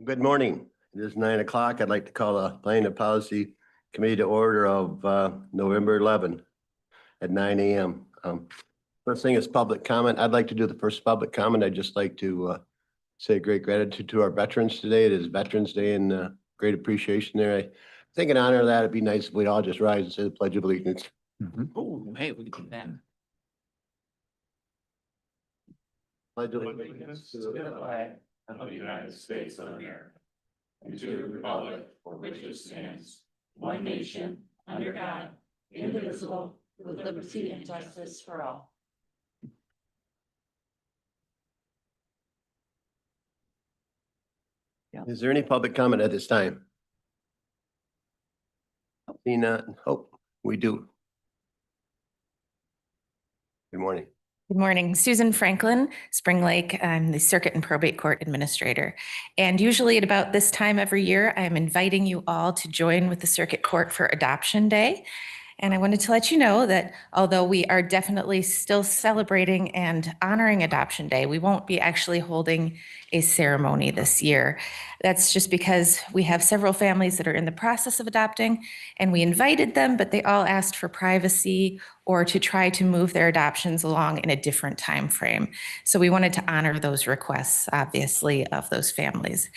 Good morning. It is 9 o'clock. I'd like to call the Planning and Policy Committee to order of November 11 at 9 a.m. First thing is public comment. I'd like to do the first public comment. I'd just like to say great gratitude to our veterans today. It is Veterans Day and great appreciation there. I think in honor of that, it'd be nice if we'd all just rise and say the Pledge of Allegiance. Oh, hey, we can do that. Pledge of Allegiance To the flag of the United States of America, and to the republic for which it stands, one nation, under God, indivisible, with liberty and justice for all. Is there any public comment at this time? See none. Oh, we do. Good morning. Good morning, Susan Franklin, Spring Lake. I'm the Circuit and Probate Court Administrator. And usually at about this time every year, I'm inviting you all to join with the Circuit Court for Adoption Day. And I wanted to let you know that although we are definitely still celebrating and honoring Adoption Day, we won't be actually holding a ceremony this year. That's just because we have several families that are in the process of adopting, and we invited them, but they all asked for privacy or to try to move their adoptions along in a different time frame. So we wanted to honor those requests, obviously, of those families.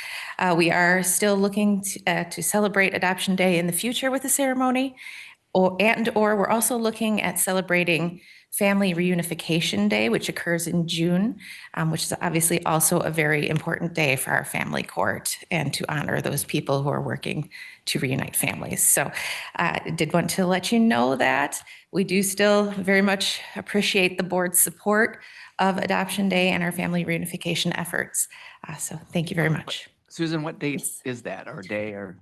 We are still looking to celebrate Adoption Day in the future with a ceremony. Or we're also looking at celebrating Family Reunification Day, which occurs in June, which is obviously also a very important day for our family court and to honor those people who are working to reunite families. So I did want to let you know that we do still very much appreciate the board's support of Adoption Day and our family reunification efforts. So thank you very much. Susan, what date is that, or day, or?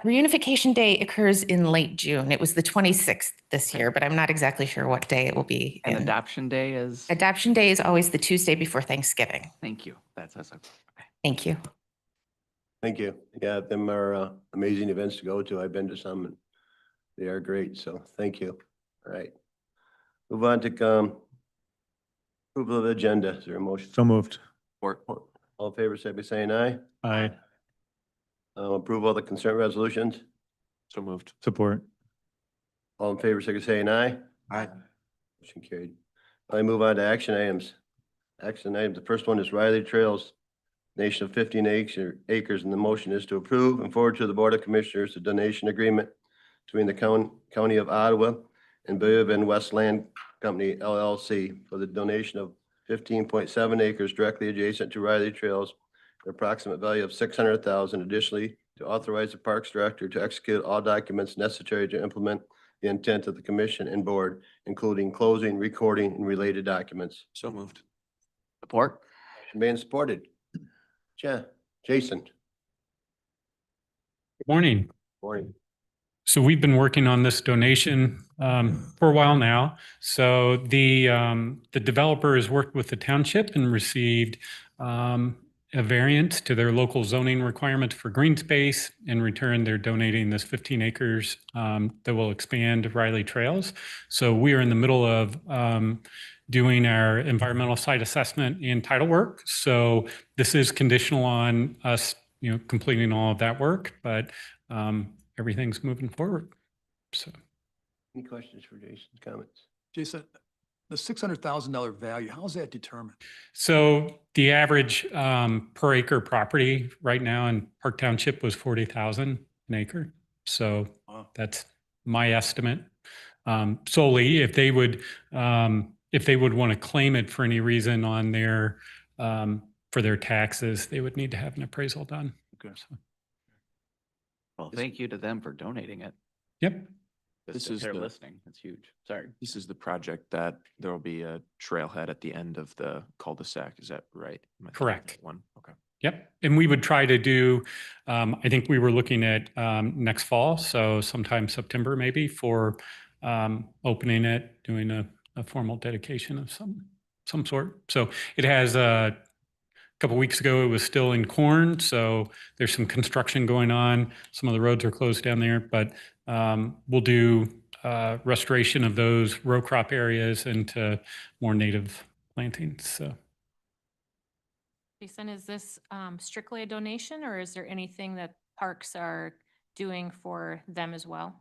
Reunification Day occurs in late June. It was the 26th this year, but I'm not exactly sure what day it will be. And Adoption Day is? Adoption Day is always the Tuesday before Thanksgiving. Thank you. That's okay. Thank you. Thank you. Yeah, them are amazing events to go to. I've been to some and they are great. So thank you. All right. Move on to approval of the agenda. Is there a motion? So moved. All in favor, say by saying aye. Aye. Approval of the consent resolutions. So moved. Support. All in favor, say by saying aye. Aye. Motion carried. I move on to action items. Action items. The first one is Riley Trails, nation of 15 acres, and the motion is to approve and forward to the Board of Commissioners the donation agreement between the County of Ottawa and Bayou and Westland Company LLC for the donation of 15.7 acres directly adjacent to Riley Trails, an approximate value of $600,000. Additionally, to authorize the Parks Director to execute all documents necessary to implement the intent of the Commission and Board, including closing, recording, and related documents. So moved. Support? Motion being supported. Jason. Good morning. Morning. So we've been working on this donation for a while now. So the developer has worked with the township and received a variance to their local zoning requirements for green space. In return, they're donating this 15 acres that will expand Riley Trails. So we are in the middle of doing our environmental site assessment and title work. So this is conditional on us, completing all of that work, but everything's moving forward. So, Any questions for Jason's comments? Jason, the $600,000 value, how is that determined? so the average per acre property right now in Park Township was 40,000 an acre. So Wow. that's my estimate. Solely, if they would want to claim it for any reason on their for their taxes, they would need to have an appraisal done. Okay. So, Well, thank you to them for donating it. yep. This If is they're the- listening. It's huge. Sorry. This is the project that there will be a trailhead at the end of the cul-de-sac. Is that right? Am I thinking Correct. of One, okay. Yep. And we would try to do, I think we were looking at next fall, so sometime September maybe for opening it, doing a formal dedication of some sort. So it has a couple weeks ago, it was still in corn, so there's some construction going on. Some of the roads are closed down there, but we'll do restoration of those row crop areas into more native plantings. So. Jason, is this strictly a donation or is there anything that parks are doing for them as well?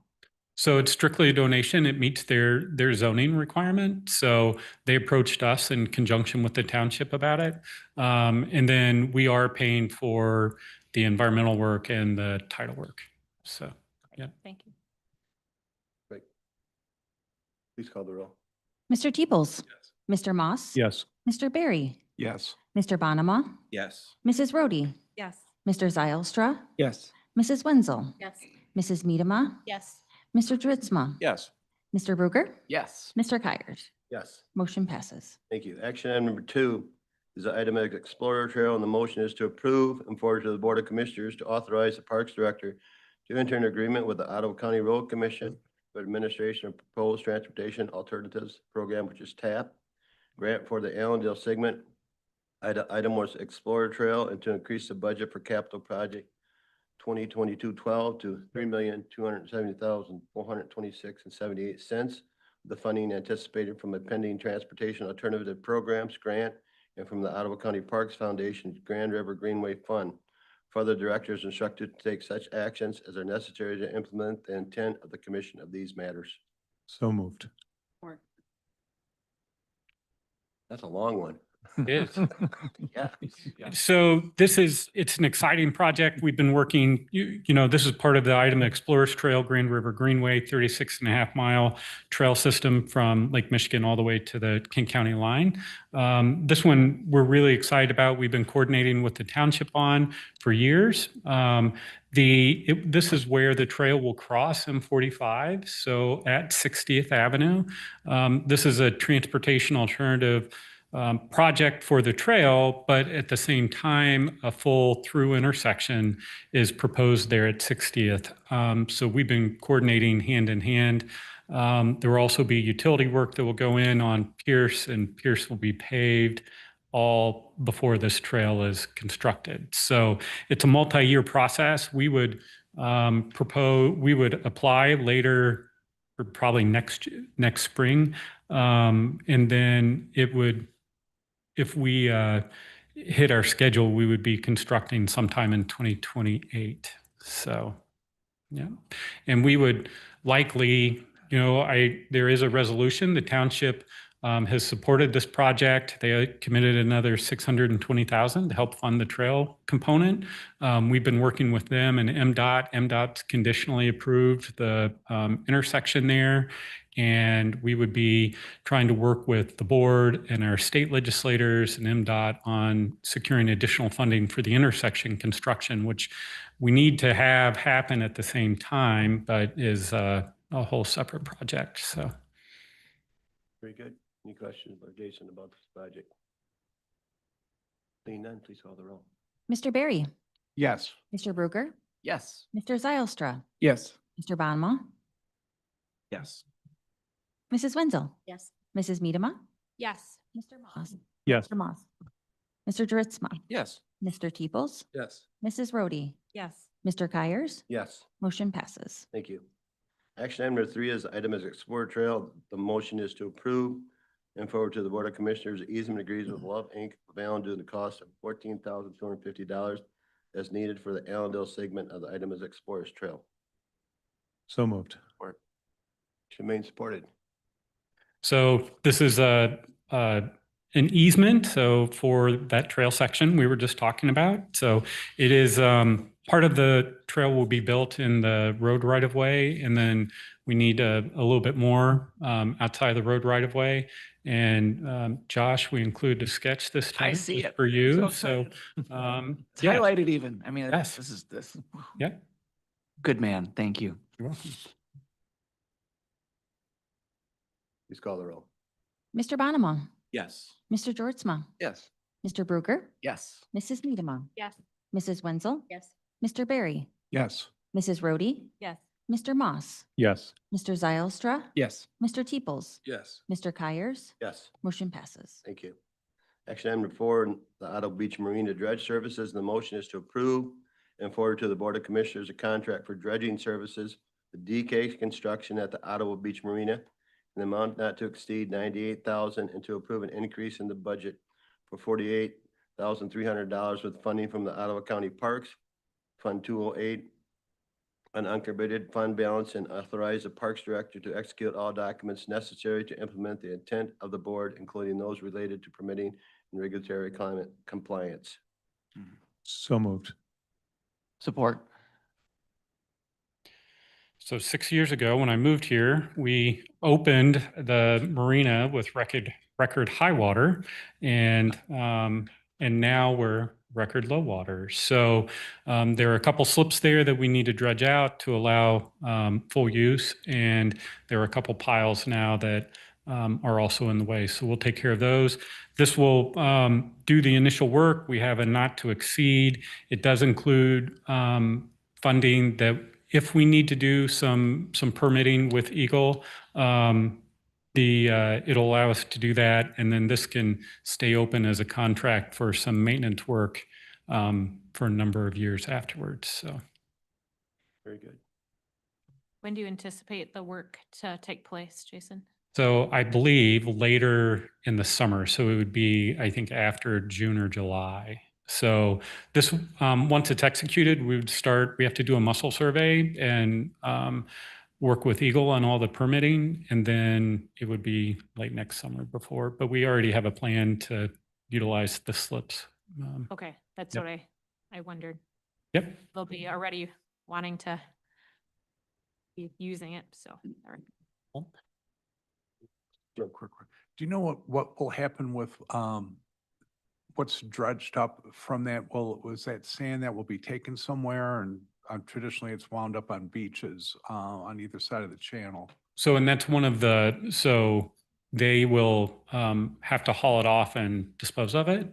So it's strictly a donation. It meets their zoning requirement. So they approached us in conjunction with the township about it. And then we are paying for the environmental work and the title work. So, yeah. Thank you. Great. Please call the roll. Mr. Teeples. Mr. Moss. Yes. Mr. Barry. Yes. Mr. Bonema. Yes. Mrs. Rhodey. Yes. Mr. Zylstra. Yes. Mrs. Wenzel. Yes. Mrs. Medema. Yes. Mr. Dritzma. Yes. Mr. Bruegger. Yes. Mr. Kyers. Yes. Motion passes. Thank you. Action item number 2 is the item of Explorer Trail, and the motion is to approve and forward to the Board of Commissioners to authorize the Parks Director to enter an agreement with the Ottawa County Road Commission for administration of proposed transportation alternatives program, which is TAP, grant for the Allendale segment. Item was Explorer Trail, and to increase the budget for capital project 2022-12 to $3,270,426.78. The funding anticipated from a pending transportation alternative programs grant and from the Ottawa County Parks Foundation's Grand River Greenway Fund. Further, directors instructed to take such actions as are necessary to implement the intent of the commission of these matters. So moved. That's a long one. It is. Yeah. So it's an exciting project. We've been working, this is part of the item Explorers Trail, Grand River Greenway, 36.5-mile trail system from Lake Michigan all the way to the King County line. This one we're really excited about. We've been coordinating with the township on for years. This is where the trail will cross M45. So at 60th Avenue, this is a transportation alternative project for the trail, but at the same time, a full through intersection is proposed there at 60th. So we've been coordinating hand in hand. There will also be utility work that will go in on Pierce, and Pierce will be paved all before this trail is constructed. So it's a multi-year process. We would apply later, or probably next spring, and then it would. If we hit our schedule, we would be constructing sometime in 2028. So, yeah. And we would likely, there is a resolution. The township has supported this project. They committed another $620,000 to help fund the trail component. We've been working with them and MDOT. MDOT's conditionally approved the intersection there. And we would be trying to work with the board and our state legislators and MDOT on securing additional funding for the intersection construction, which we need to have happen at the same time, but is a whole separate project. So, Very good. Any questions for Jason about this project? Seeing none, please call the roll. Mr. Barry. Yes. Mr. Bruegger. Yes. Mr. Zylstra. Yes. Mr. Bonema. Yes. Mrs. Wenzel. Yes. Mrs. Medema. Yes. Mr. Moss. Yes. Mr. Moss. Mr. Dritzma. Yes. Mr. Teeples. Yes. Mrs. Rhodey. Yes. Mr. Kyers. Yes. Motion passes. Thank you. Action item number 3 is item is Explorer Trail. The motion is to approve and forward to the Board of Commissioners easement agrees with Love Inc. of Allendale to the cost of $14,250 as needed for the Allendale segment of the item is Explorers Trail. So moved. Should remain supported. So this is an easement. So for that trail section we were just talking about. So it is part of the trail will be built in the road right of way, and then we need a little bit more outside the road right of way. And Josh, we included a sketch this time. I see just it. for you. So So It's yeah. highlighted even. I mean, Yes. this is this. Yeah. Good man. Thank you. You're welcome. Please call the roll. Mr. Bonema. Yes. Mr. Dritzma. Yes. Mr. Bruegger. Yes. Mrs. Medema. Yes. Mrs. Wenzel. Yes. Mr. Barry. Yes. Mrs. Rhodey. Yes. Mr. Moss. Yes. Mr. Zylstra. Yes. Mr. Teeples. Yes. Mr. Kyers. Yes. Motion passes. Thank you. Action item number 4, the Ottawa Beach Marina Dredge Services. The motion is to approve and forward to the Board of Commissioners a contract for dredging services, the DK construction at the Ottawa Beach Marina, in the amount not to exceed $98,000, and to approve an increase in the budget for $48,000 $1,300 with funding from the Ottawa County Parks, Fund 208, an uncommitted fund balance, and authorize the Parks Director to execute all documents necessary to implement the intent of the board, including those related to permitting and regulatory climate compliance. So moved. Support. So 6 years ago, when I moved here, we opened the marina with record high water, and now we're record low water. So there are a couple slips there that we need to dredge out to allow full use, and there are a couple piles now that are also in the way. So we'll take care of those. This will do the initial work. We have a not to exceed. It does include funding that if we need to do some permitting with Eagle, it'll allow us to do that, and then this can stay open as a contract for some maintenance work for a number of years afterwards. So, Very good. When do you anticipate the work to take place, Jason? so I believe later in the summer. So it would be, I think, after June or July. So this, once it's executed, we would start. We have to do a muscle survey and work with Eagle on all the permitting, and then it would be late next summer before. But we already have a plan to utilize the slips. Okay, that's Yep. what I wondered. Yep. They'll be already wanting to be using it, so. all right. Quick. Do you know what will happen with, what's dredged up from that? Was that sand that will be taken somewhere? And traditionally it's wound up on beaches, on either side of the channel. So, and that's one of so they will have to haul it off and dispose of it.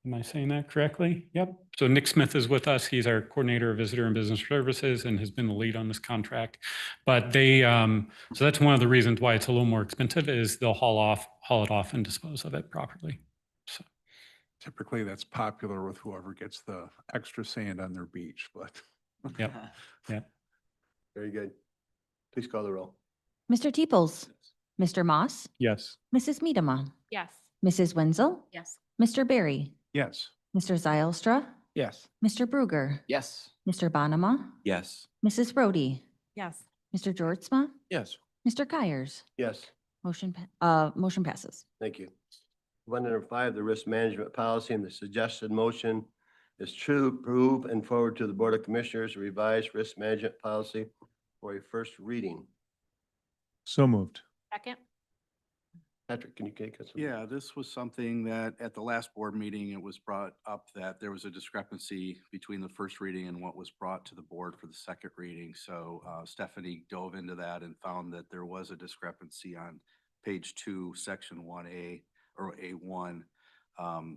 Am I saying that correctly? Yep. So Nick Smith is with us. He's our coordinator of visitor and business services and has been the lead on this contract. But they, so that's one of the reasons why it's a little more expensive is they'll haul it off and dispose of it properly. So. Typically that's popular with whoever gets the extra sand on their beach, but. Yep. Yep. Very good. Please call the roll. Mr. Teeples, Mr. Moss, Yes. Mrs. Medema, Yes. Mrs. Wenzel, Yes. Mr. Barry, Yes. Mr. Zylstra, Yes. Mr. Bruger, Yes. Mr. Bonema, Yes. Mrs. Brody, Yes. Mr. Georgezma, Yes. Mr. Kyers. Yes. Motion passes. Thank you. One number 5, the risk management policy, and the suggested motion is to approve and forward to the Board of Commissioners a revised risk management policy for a first reading. So moved. Second? Patrick, can you take us? Yeah, this was something that at the last board meeting, it was brought up that there was a discrepancy between the first reading and what was brought to the board for the second reading. So Stephanie dove into that and found that there was a discrepancy on page 2, section 1A or A1.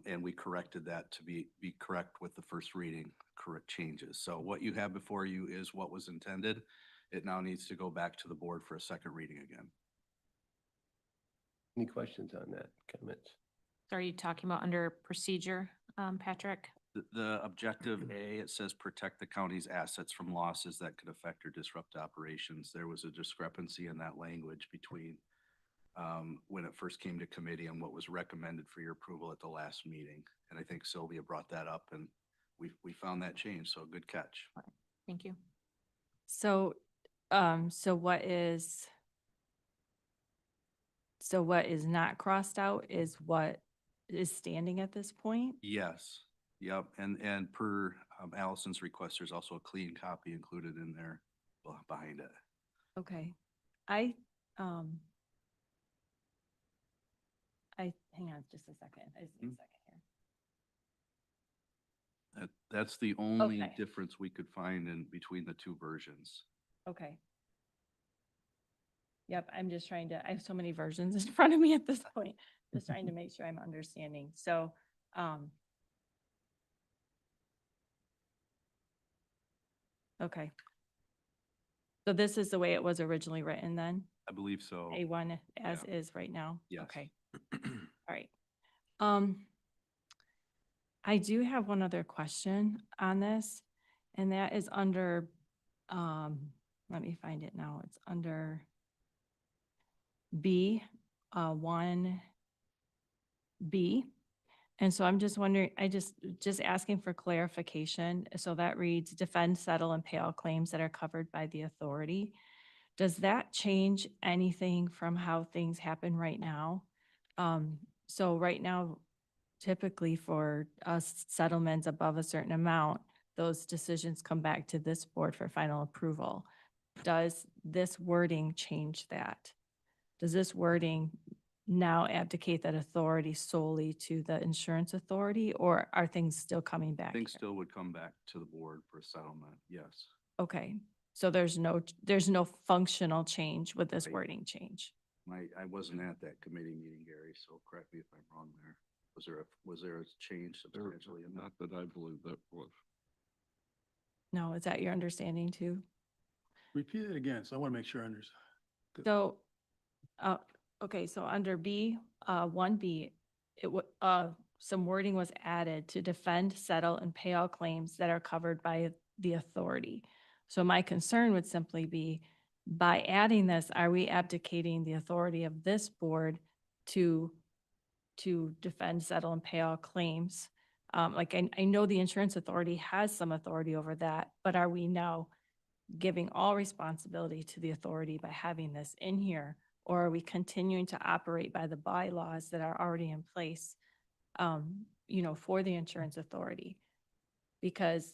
And we corrected that to be correct with the first reading, correct changes. So what you have before you is what was intended. It now needs to go back to the board for a second reading again. Any questions on that, comments? So are you talking about under procedure, Patrick? The objective A, it says protect the county's assets from losses that could affect or disrupt operations. There was a discrepancy in that language between when it first came to committee and what was recommended for your approval at the last meeting. And I think Sylvia brought that up and we found that change. So good catch. Thank you. So, so what is not crossed out is what is standing at this point? Yes. Yep. And per Allison's request, there's also a clean copy included in there behind it. Okay. Hang on just a second. I just need a second here. That's the only Okay. difference we could find in between the two versions. Okay. Yep, I'm just trying to, I have so many versions in front of me at this point, just trying to make sure I'm understanding. So, okay. So this is the way it was originally written then? I believe so. A1 as Yeah. is right now? Yes. Okay. All right. I do have one other question on this, and that is under, let me find it now. It's under B, 1B. And so I'm just wondering, just asking for clarification. So that reads, defend, settle, and pay all claims that are covered by the authority. Does that change anything from how things happen right now? So right now, typically for us settlements above a certain amount, those decisions come back to this board for final approval. Does this wording change that? Does this wording now abdicate that authority solely to the insurance authority, or are things still coming back? Things here? still would come back to the board for settlement, yes. Okay, so there's no functional change with this Right. wording change. I wasn't at that committee meeting, Gary, so correct me if I'm wrong there. Was there a change substantially in that? Not that I believe that was. No, is that your understanding too? Repeat it again, so I want to make sure I understand. So, okay, so under B, 1B, some wording was added to defend, settle, and pay all claims that are covered by the authority. So my concern would simply be, by adding this, are we abdicating the authority of this board to defend, settle, and pay all claims? Like, I know the insurance authority has some authority over that, but are we now giving all responsibility to the authority by having this in here? Or are we continuing to operate by the bylaws that are already in place, for the insurance authority? Because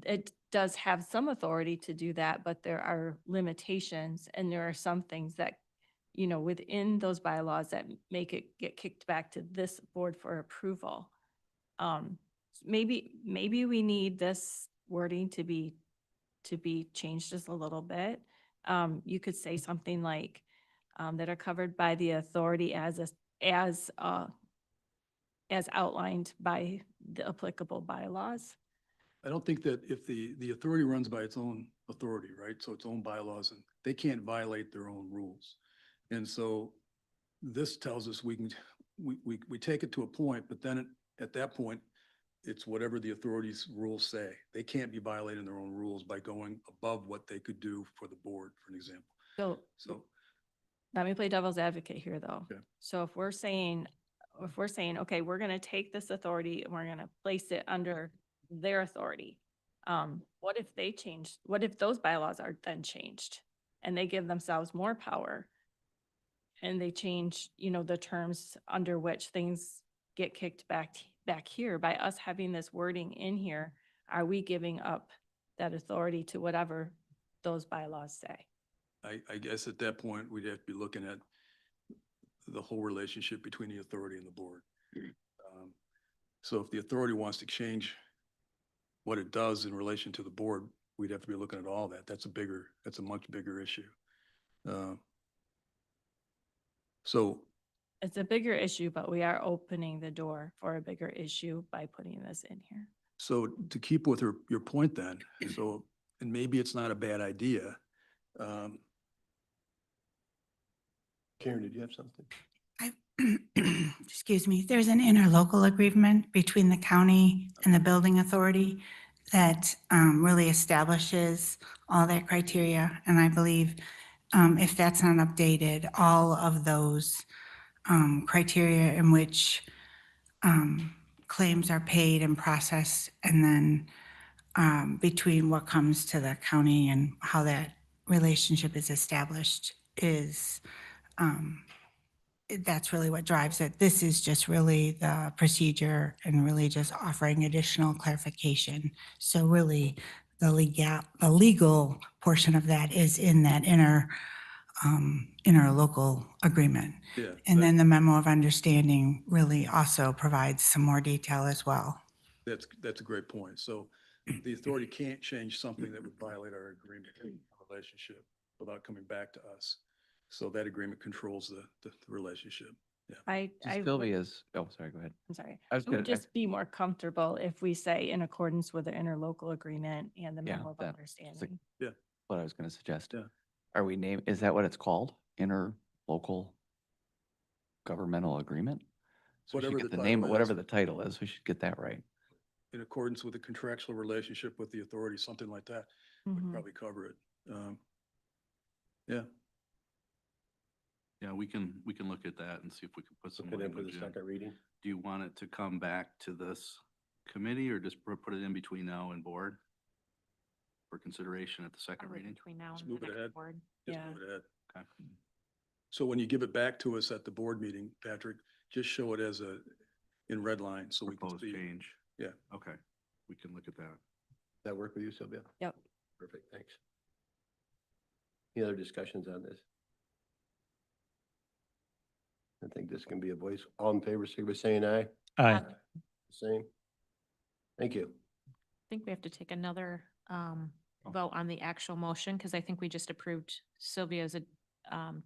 it does have some authority to do that, but there are limitations, and there are some things that, within those bylaws that make it get kicked back to this board for approval. Maybe we need this wording to be changed just a little bit. You could say something like, that are covered by the authority as outlined by the applicable bylaws. I don't think that if the authority runs by its own authority, right? So its own bylaws, and they can't violate their own rules. And so this tells us we take it to a point, but then at that point, it's whatever the authority's rules say. They can't be violating their own rules by going above what they could do for the board, for an example. So let me play devil's advocate here, though. Okay. So if we're saying, okay, we're going to take this authority and we're going to place it under their authority. What if those bylaws are then changed and they give themselves more power and they change, the terms under which things get kicked back here? By us having this wording in here, are we giving up that authority to whatever those bylaws say? I guess at that point, we'd have to be looking at the whole relationship between the authority and the board. So if the authority wants to change what it does in relation to the board, we'd have to be looking at all that. That's a much bigger issue. So It's a bigger issue, but we are opening the door for a bigger issue by putting this in here. So to keep with your point then, and maybe it's not a bad idea. Karen, did you have something? Excuse me, there's an interlocal agreement between the county and the building authority that really establishes all that criteria. And I believe if that's not updated, all of those criteria in which claims are paid and processed, and then between what comes to the county and how that relationship is established is that's really what drives it. This is just really the procedure and really just offering additional clarification. So really the legal portion of that is in that interlocal agreement. Yeah. And then the memo of understanding really also provides some more detail as well. That's a great point. So the authority can't change something that would violate our agreement relationship without coming back to us. So that agreement controls the relationship. Yeah. I Sylvia would- is, oh, sorry, go ahead. I'm sorry. I was I would gonna, just be more comfortable if we say in accordance with the interlocal agreement and the Yeah, memo of that- understanding. what I was gonna suggest. Yeah. Are we is that what it's called? Interlocal governmental agreement? So we should Whatever get the the name, title whatever is. the title is, we should get that right. In accordance with the contractual relationship with the authority, something like that would Mhm. probably cover it. Yeah. Yeah, we can look at that and see if we can put some Put it in for the language in. second reading. Do you want it to come back to this committee or just put it in between now and board for consideration at the second reading? Between now Just and the move it next ahead. board. Just Yeah. move it ahead. Okay. So when you give it back to us at the board meeting, Patrick, just show it as in red line so we can Proposed see. change. Yeah. Okay, we can look at that. Does that work with you, Sylvia? Yep. Perfect, thanks. Any other discussions on this? I think this can be a voice. All in favor, signify by saying aye. Aye. Same. Thank you. I think we have to take another vote on the actual motion, because I think we just approved Sylvia's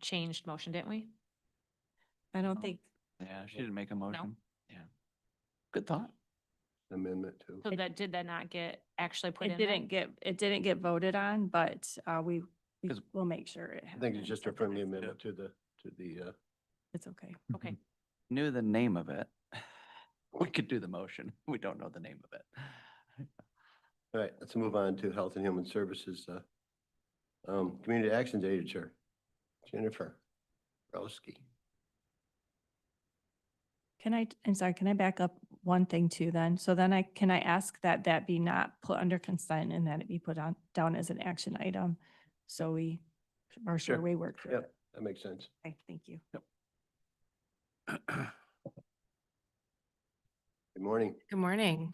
changed motion, didn't we? I don't think, Yeah, she didn't make a motion. Yeah. Good thought. Amendment too. So did that not get actually put in it there? didn't get voted on, but we 'Cause- will make sure it I happens. think it's just a at the friendly next amendment board. to the, It's okay. Okay. Knew the name of it. We could do the motion. We don't know the name of it. all right, let's move on to Health and Human Services, Community Actions Agency, Jennifer Rowski. I'm sorry, can I back up one thing too then? So then can I ask that that be not put under consent and that it be put down as an action item? So we are sure Sure. we work through Yep, it. that makes sense. Okay, thank you. Good morning. Good morning.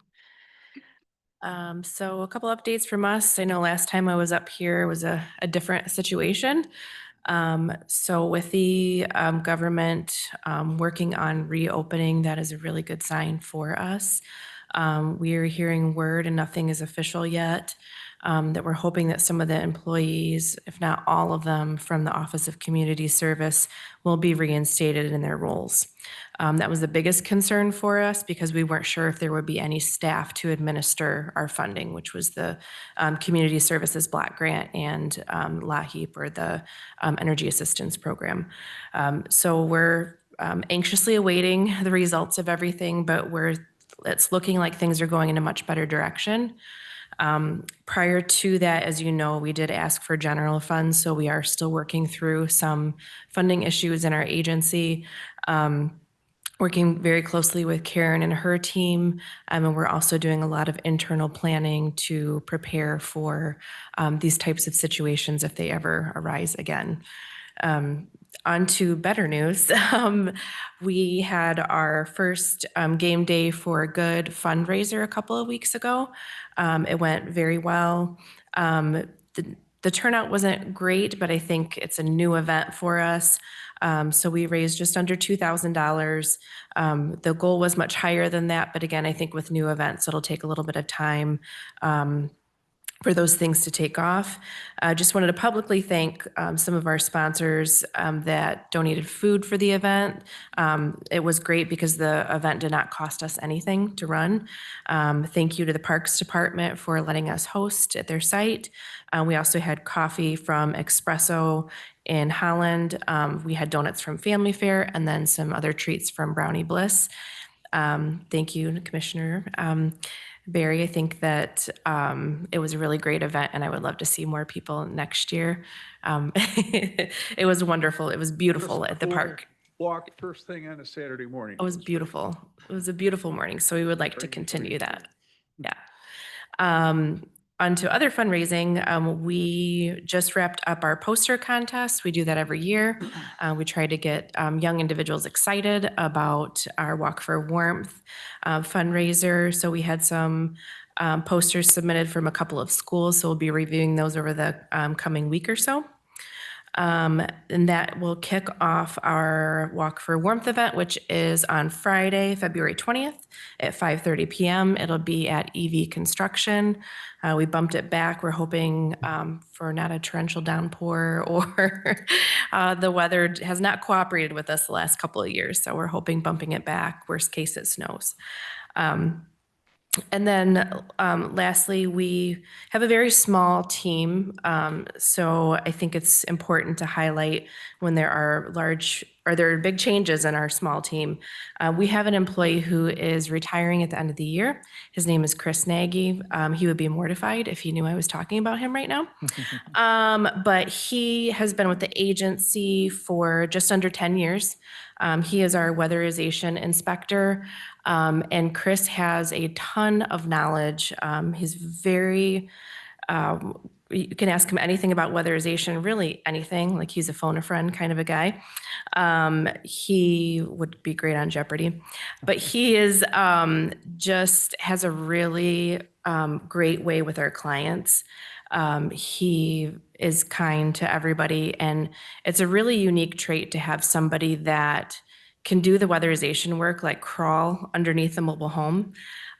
So a couple updates from us. I know last time I was up here was a different situation. So with the government working on reopening, that is a really good sign for us. We are hearing word, and nothing is official yet, that we're hoping that some of the employees, if not all of them, from the Office of Community Service will be reinstated in their roles. That was the biggest concern for us because we weren't sure if there would be any staff to administer our funding, which was the Community Services Block Grant and LAHEAP, or the Energy Assistance Program. So we're anxiously awaiting the results of everything, but it's looking like things are going in a much better direction. Prior to that, as you know, we did ask for general funds, so we are still working through some funding issues in our agency. Working very closely with Karen and her team, and we're also doing a lot of internal planning to prepare for these types of situations if they ever arise again. On to better news. We had our first game day for Good fundraiser a couple of weeks ago. It went very well. The turnout wasn't great, but I think it's a new event for us. So we raised just under $2,000. The goal was much higher than that, but again, I think with new events, it'll take a little bit of time for those things to take off. Just wanted to publicly thank some of our sponsors that donated food for the event. It was great because the event did not cost us anything to run. Thank you to the Parks Department for letting us host at their site. We also had coffee from Espresso in Holland. We had donuts from Family Fare and then some other treats from Brownie Bliss. Thank you, Commissioner Barry. I think that it was a really great event, and I would love to see more people next year. It was wonderful. It was beautiful at the park. Walk first thing on a Saturday morning. It was beautiful. It was a beautiful morning, so we would like to continue that. Yeah. On to other fundraising, we just wrapped up our poster contest. We do that every year. We try to get young individuals excited about our Walk for Warmth fundraiser. So we had some posters submitted from a couple of schools, so we'll be reviewing those over the coming week or so. And that will kick off our Walk for Warmth event, which is on Friday, February 20th at 5:30 p.m. It'll be at EV Construction. We bumped it back. We're hoping for not a torrential downpour, or the weather has not cooperated with us the last couple of years. So we're hoping bumping it back. Worst case, it snows. And then lastly, we have a very small team. So I think it's important to highlight when there are large or there are big changes in our small team. We have an employee who is retiring at the end of the year. His name is Chris Nagy. He would be mortified if he knew I was talking about him right now. But he has been with the agency for just under 10 years. He is our weatherization inspector. And Chris has a ton of knowledge. He's very, you can ask him anything about weatherization, really anything, like he's a phone a friend kind of a guy. He would be great on Jeopardy, but he is just has a really great way with our clients. He is kind to everybody, and it's a really unique trait to have somebody that can do the weatherization work, like crawl underneath a mobile home,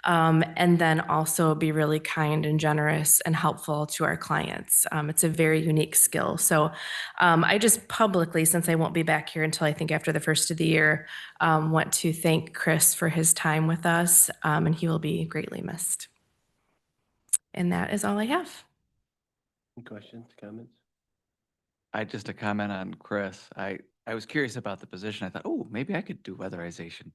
and then also be really kind and generous and helpful to our clients. It's a very unique skill. So I just publicly, since I won't be back here until I think after the first of the year, want to thank Chris for his time with us, and he will be greatly missed. And that is all I have. Any questions, comments? Just a comment on Chris. I was curious about the position. I thought, oh, maybe I could do weatherization.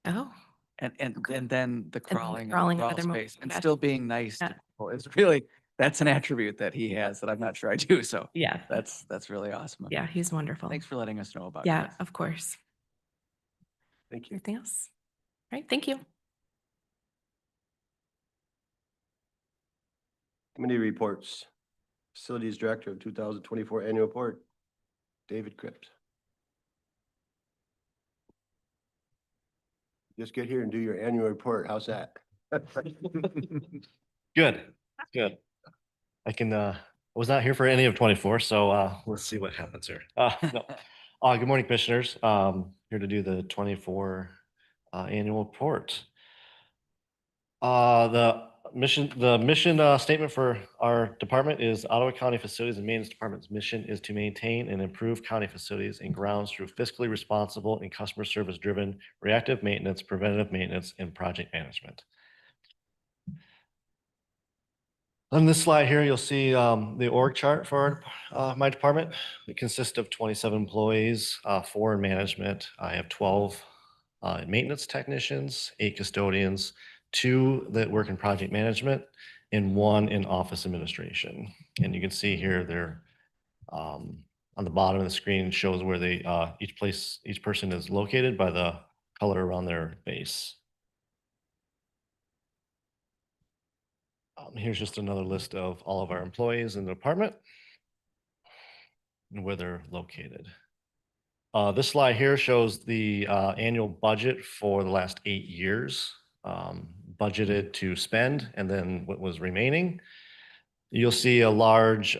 Oh, And then the crawling, crawling crawl under mo- space and gotcha. still being nice Yeah. to people is really, that's an attribute that he has that I'm not sure I do. So Yeah, that's really awesome. yeah, he's wonderful. Thanks for letting us know about Yeah, Chris. of course. Thank you. Anything else? All right, thank you. Committee reports. Facilities Director of 2024 Annual Report, David Cripps. Just get here and do your annual report. How's that? Good, good. I can, I was not here for any of 24, so let's see what happens here. No. Good morning, commissioners. Here to do the 24 annual report. The mission statement for our department is Ottawa County Facilities and Maintenance Department's mission is to maintain and improve county facilities and grounds through fiscally responsible and customer service driven reactive maintenance, preventative maintenance, and project management. On this slide here, you'll see the org chart for my department. It consists of 27 employees, 4 in management. I have 12 maintenance technicians, 8 custodians, 2 that work in project management, and 1 in office administration. And you can see here they're on the bottom of the screen shows where they each person is located by the color around their base. Here's just another list of all of our employees in the department and where they're located. This slide here shows the annual budget for the last 8 years, budgeted to spend, and then what was remaining. You'll see a large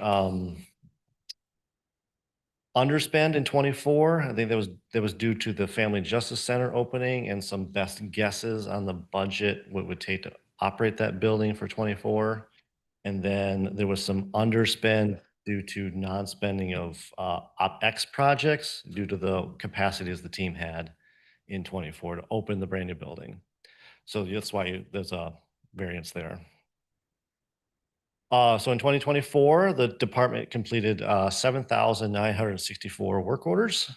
underspend in 24. I think that was due to the Family Justice Center opening and some best guesses on the budget, what it would take to operate that building for 24. And then there was some underspend due to non-spending of OpEx projects due to the capacities the team had in 24 to open the brand new building. So that's why there's a variance there. So in 2024, the department completed 7,964 work orders.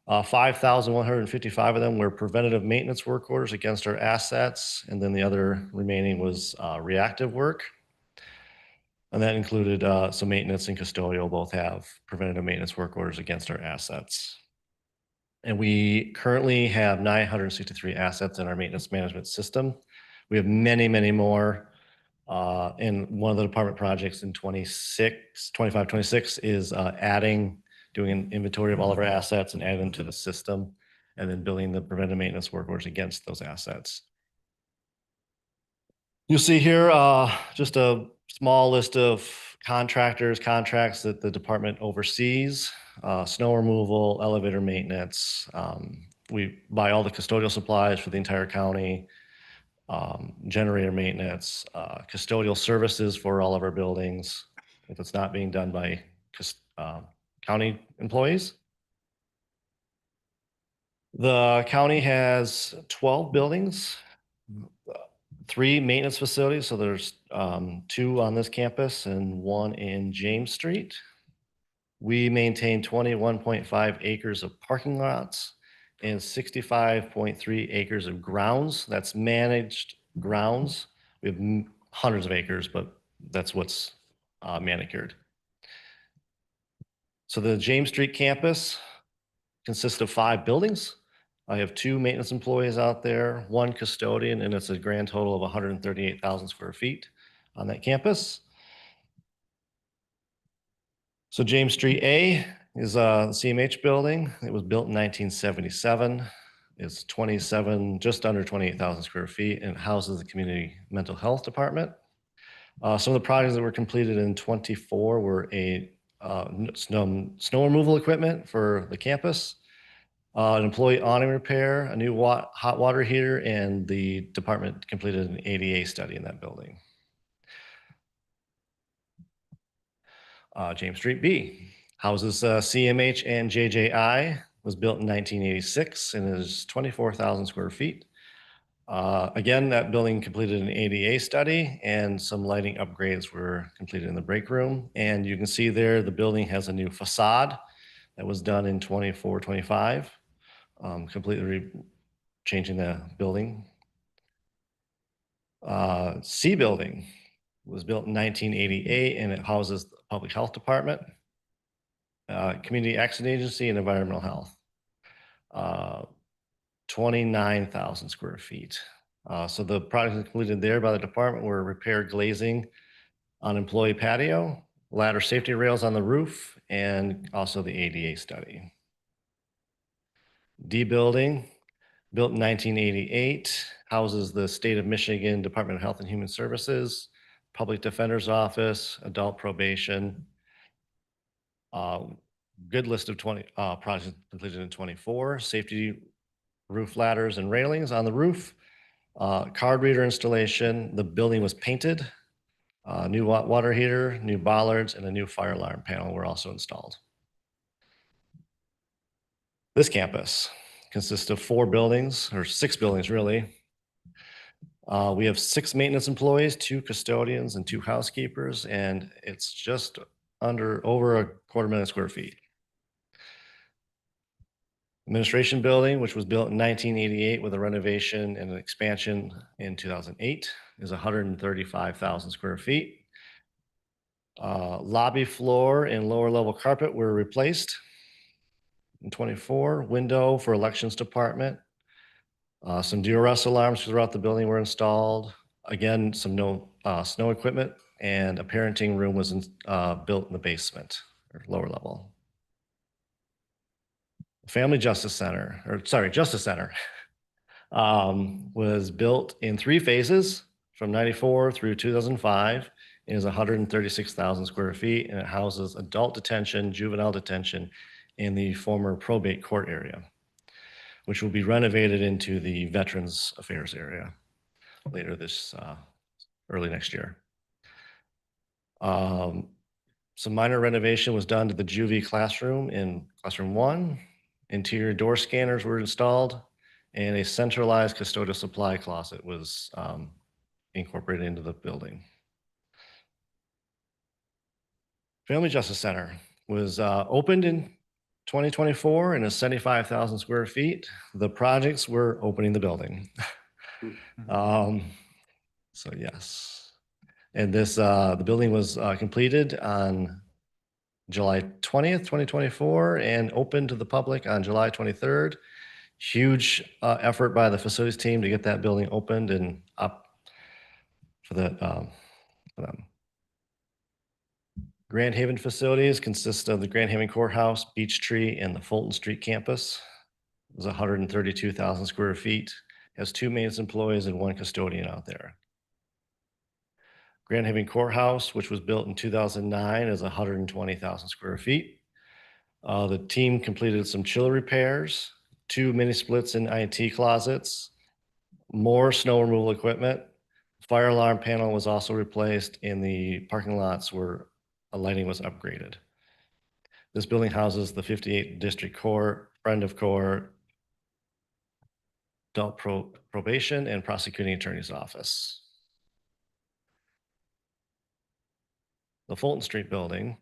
5,155 of them were preventative maintenance work orders against our assets, and then the other remaining was reactive work. And that included some maintenance and custodial both have preventative maintenance work orders against our assets. And we currently have 963 assets in our maintenance management system. We have many, many more. And one of the department projects in 25, 26 is doing an inventory of all of our assets and adding them to the system, and then building the preventive maintenance work orders against those assets. You'll see here just a small list of contracts that the department oversees, snow removal, elevator maintenance. We buy all the custodial supplies for the entire county, generator maintenance, custodial services for all of our buildings if it's not being done by county employees. The county has 12 buildings, 3 maintenance facilities. So there's 2 on this campus and 1 in James Street. We maintain 21.5 acres of parking lots and 65.3 acres of grounds. That's managed grounds. We have hundreds of acres, but that's what's manicured. So the James Street campus consists of 5 buildings. I have 2 maintenance employees out there, 1 custodian, and it's a grand total of 138,000 square feet on that campus. So James Street A is the CMH building. It was built in 1977. It's 27, just under 28,000 square feet, and it houses the community mental health department. Some of the projects that were completed in 24 were a snow removal equipment for the campus, an employee awning repair, a new hot water heater, and the department completed an ADA study in that building. James Street B houses CMH and JJI, was built in 1986 and is 24,000 square feet. Again, that building completed an ADA study and some lighting upgrades were completed in the break room. And you can see there, the building has a new facade that was done in 24, 25, completely changing the building. C building was built in 1988 and it houses the public health department, community accident agency, and environmental health. 29,000 square feet. So the projects completed there by the department were repair glazing on employee patio, ladder safety rails on the roof, and also the ADA study. D building, built in 1988, houses the State of Michigan Department of Health and Human Services, Public Defender's Office, Adult Probation. Good list of 20 projects completed in 24, safety roof ladders and railings on the roof, card reader installation. The building was painted, new water heater, new bollards, and a new fire alarm panel were also installed. This campus consists of 4 buildings, or 6 buildings really. We have 6 maintenance employees, 2 custodians, and 2 housekeepers, and it's just over 250,000 square feet. Administration building, which was built in 1988 with a renovation and an expansion in 2008, is 135,000 square feet. Lobby floor and lower level carpet were replaced in 24. Window for elections department. Some DRS alarms throughout the building were installed. Again, some snow equipment, and a parenting room was built in the basement or lower level. Justice Center, was built in 3 phases from 94 through 2005. It is 136,000 square feet, and it houses adult detention, juvenile detention, in the former probate court area, which will be renovated into the Veterans Affairs area later early next year. Some minor renovation was done to the juvie classroom in classroom 1. Interior door scanners were installed, and a centralized custodial supply closet was incorporated into the building. Family Justice Center was opened in 2024 and is 75,000 square feet. The projects were opening the building. So yes. And the building was completed on July 20th, 2024, and opened to the public on July 23rd. Huge effort by the facilities team to get that building opened and up for them. Grand Haven facilities consist of the Grand Haven Courthouse, Beech Tree, and the Fulton Street campus. It was 132,000 square feet, has 2 maintenance employees and 1 custodian out there. Grand Haven Courthouse, which was built in 2009, is 120,000 square feet. The team completed some chiller repairs, 2 mini splits in IT closets, more snow removal equipment. Fire alarm panel was also replaced, and the parking lots where lighting was upgraded. This building houses the 58th District Court, Friend of Court, Adult Probation, and Prosecuting Attorney's Office. The Fulton Street building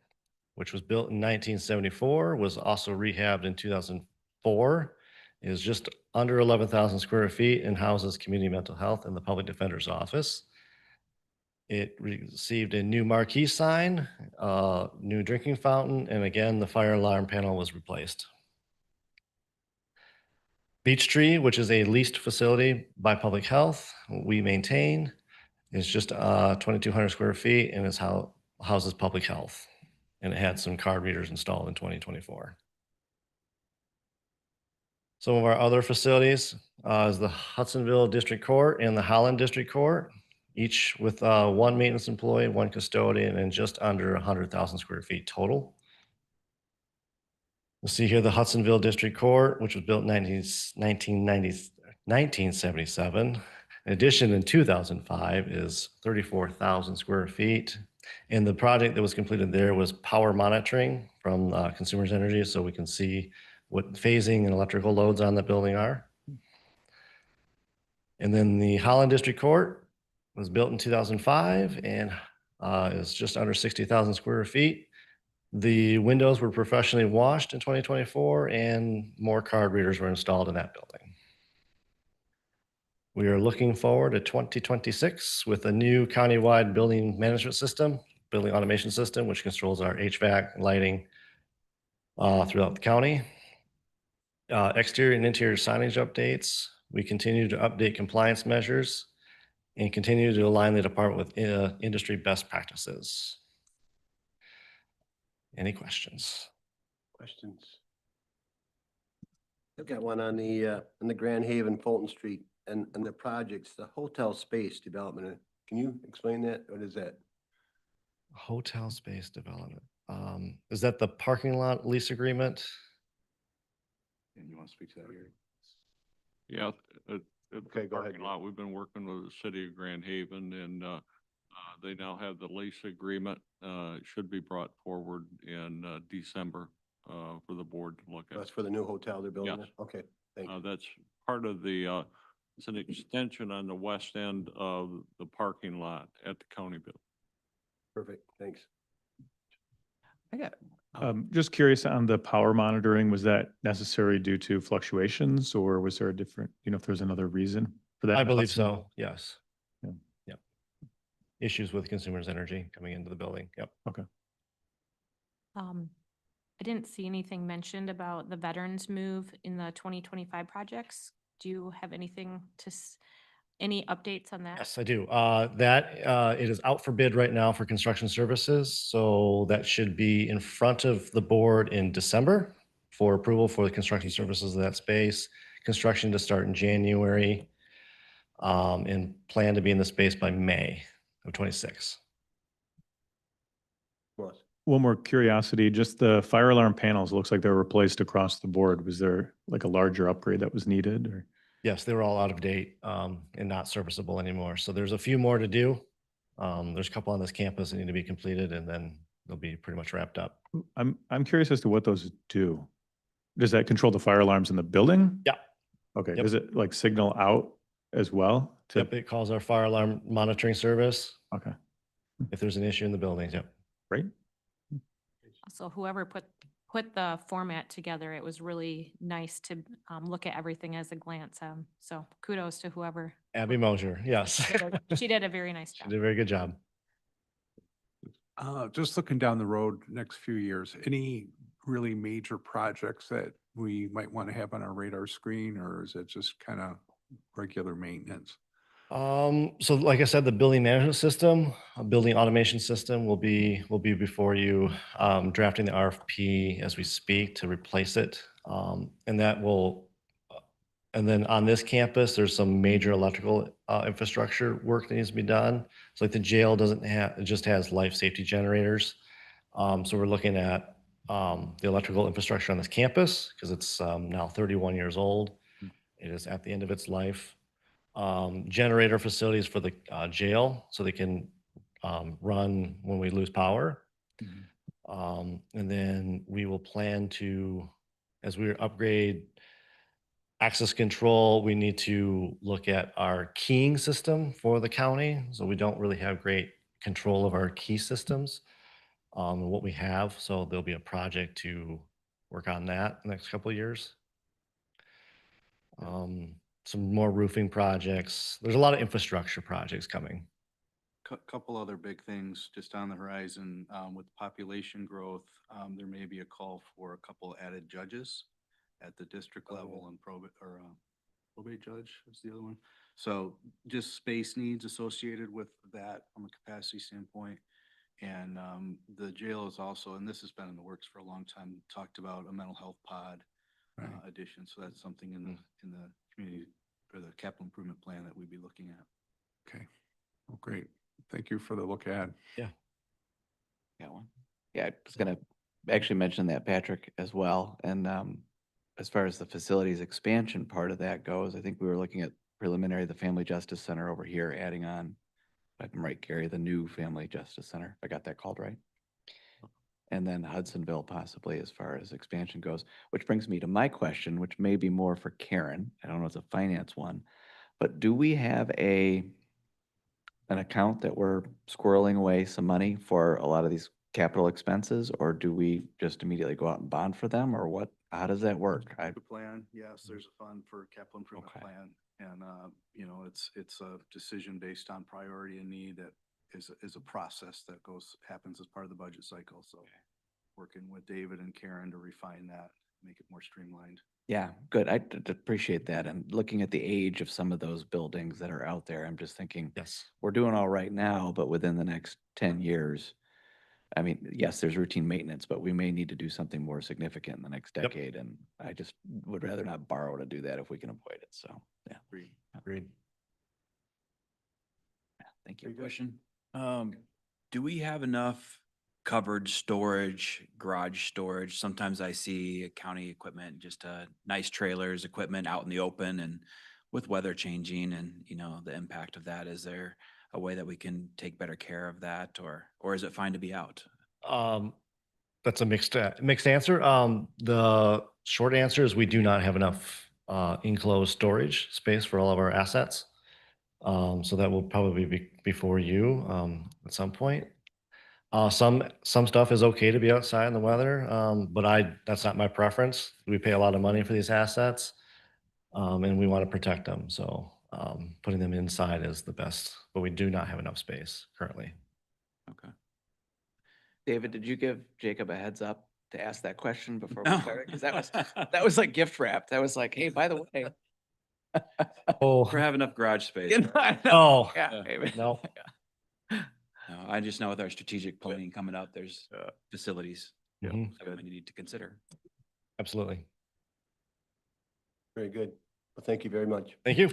which was built in 1974, was also rehabbed in 2004. It is just under 11,000 square feet and houses community mental health and the public defender's office. It received a new marquee sign, new drinking fountain, and again, the fire alarm panel was replaced. Beech Tree, which is a leased facility by public health, we maintain, is just 2,200 square feet and is houses public health. And it had some card readers installed in 2024. Some of our other facilities is the Hudsonville District Court and the Holland District Court, each with one maintenance employee, one custodian, and just under 100,000 square feet total. We'll see here the Hudsonville District Court, which was built in 1977. In addition, in 2005 is 34,000 square feet. And the project that was completed there was power monitoring from Consumers Energy, so we can see what phasing and electrical loads on the building are. And then the Holland District Court was built in 2005 and is just under 60,000 square feet. The windows were professionally washed in 2024 and more card readers were installed in that building. We are looking forward to 2026 with a new countywide building management system, building automation system, which controls our HVAC and lighting throughout the county. Exterior and interior signage updates. We continue to update compliance measures and continue to align the department with industry best practices. Any questions? Questions? I've got one on the Grand Haven Fulton Street and the projects, the hotel space development. Can you explain that? What is that? Hotel space development. Is that the parking lot lease agreement? And you want to speak to that here? Yeah, at Okay, the go ahead. parking lot, we've been working with the city of Grand Haven and they now have the lease agreement. It should be brought forward in December for the board to look at. That's for the new hotel they're building? Yes. there? Okay, thank you. That's part of the, it's an extension on the west end of the parking lot at the county building. Perfect, thanks. I got, just curious on the power monitoring, was that necessary due to fluctuations or was there a different, if there's another reason for that? I believe so, yes. Yeah. Yep. Issues with Consumers Energy coming into the building, yep. Okay. I didn't see anything mentioned about the veterans move in the 2025 projects. Do you have anything any updates on that? Yes, I do. It is out for bid right now for construction services. So that should be in front of the board in December for approval for the construction services of that space. Construction to start in January and plan to be in the space by May of 26. One more curiosity, just the fire alarm panels, looks like they were replaced across the board. Was there like a larger upgrade that was needed or? Yes, they were all out of date and not serviceable anymore. So there's a few more to do. There's a couple on this campus that need to be completed and then they'll be pretty much wrapped up. I'm curious as to what those do. Does that control the fire alarms in the building? Yeah. Okay, Yep. does it like signal out as well? Yep, it calls our fire alarm monitoring service Okay, if there's an issue in the buildings. Yep. great. So whoever put the format together, it was really nice to look at everything as a glance. So kudos to whoever. Abby Mosier, yes. She did a very nice She job. did a very good job. Just looking down the road, next few years, any really major projects that we might want to have on our radar screen, or is it just kind of regular maintenance? So like I said, the building management system, a building automation system will be before you, drafting the RFP as we speak to replace it. And that will, and then on this campus, there's some major electrical infrastructure work that needs to be done. So like the jail doesn't have, it just has life safety generators. So we're looking at the electrical infrastructure on this campus because it's now 31 years old. It is at the end of its life. Generator facilities for the jail so they can run when we lose power. And then we will plan to, as we upgrade access control, we need to look at our keying system for the county. So we don't really have great control of our key systems. and what we have. So there'll be a project to work on that the next couple of years. Some more roofing projects. There's a lot of infrastructure projects coming. Couple other big things just on the horizon, with population growth, there may be a call for a couple added judges at the district level and probate, or, probate judge is the other one. So just space needs associated with that from a capacity standpoint. And, the jail is also, and this has been in the works for a long time, talked about a mental health pod addition. So that's something in the community, or the capital improvement plan that we'd be looking at. Okay, well, great. Thank you for the look ahead. Yeah. Got one. Yeah, I was gonna actually mention that, Patrick, as well. And as far as the facilities expansion part of that goes, I think we were looking at preliminary, the Family Justice Center over here, adding on, if I'm right, Gary, the new Family Justice Center. I got that called right. And then Hudsonville possibly as far as expansion goes, which brings me to my question, which may be more for Karen. I don't know if it's a finance one, but do we have an account that we're squirreling away some money for a lot of these capital expenses, or do we just immediately go out and bond for them, or what? How does that work? The plan, yes, there's a fund for capital improvement plan. And, you know, it's a decision based on priority and need that is a process that happens as part of the budget cycle. So working with David and Karen to refine that, make it more streamlined. Yeah, good. I appreciate that. And looking at the age of some of those buildings that are out there, I'm just thinking, Yes. we're doing all right now, but within the next 10 years, I mean, yes, there's routine maintenance, but we may need to do something more significant in the next Yep. decade. And I just would rather not borrow to do that if we can avoid it. So, yeah. Agreed. Thank you. Question. Do we have enough covered storage, garage storage? Sometimes I see county equipment, just nice trailers, equipment out in the open, and with weather changing and, you know, the impact of that, is there a way that we can take better care of that, or is it fine to be out? That's a mixed answer. The short answer is we do not have enough enclosed storage space for all of our assets. So that will probably be before you at some point. Some stuff is okay to be outside in the weather, but that's not my preference. We pay a lot of money for these assets, and we want to protect them. So putting them inside is the best, but we do not have enough space currently. Okay. David, did you give Jacob a heads up to ask that question before No. we started? Because that was like gift wrapped. That was like, hey, by the way. Oh, For have enough garage space. oh, Yeah, maybe. no. No, I just know with our strategic planning coming up, there's facilities Mhm. that we need to consider. Absolutely. Very good. Well, thank you very much. Thank you.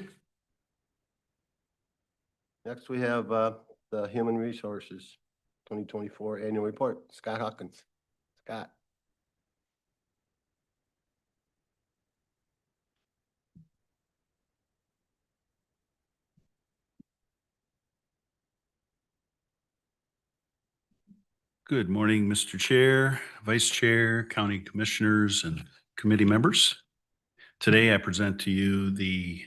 Next, we have the Human Resources 2024 Annual Report. Scott Hawkins. Scott. Good morning, Mr. Chair, Vice Chair, County Commissioners, and committee members. Today, I present to you the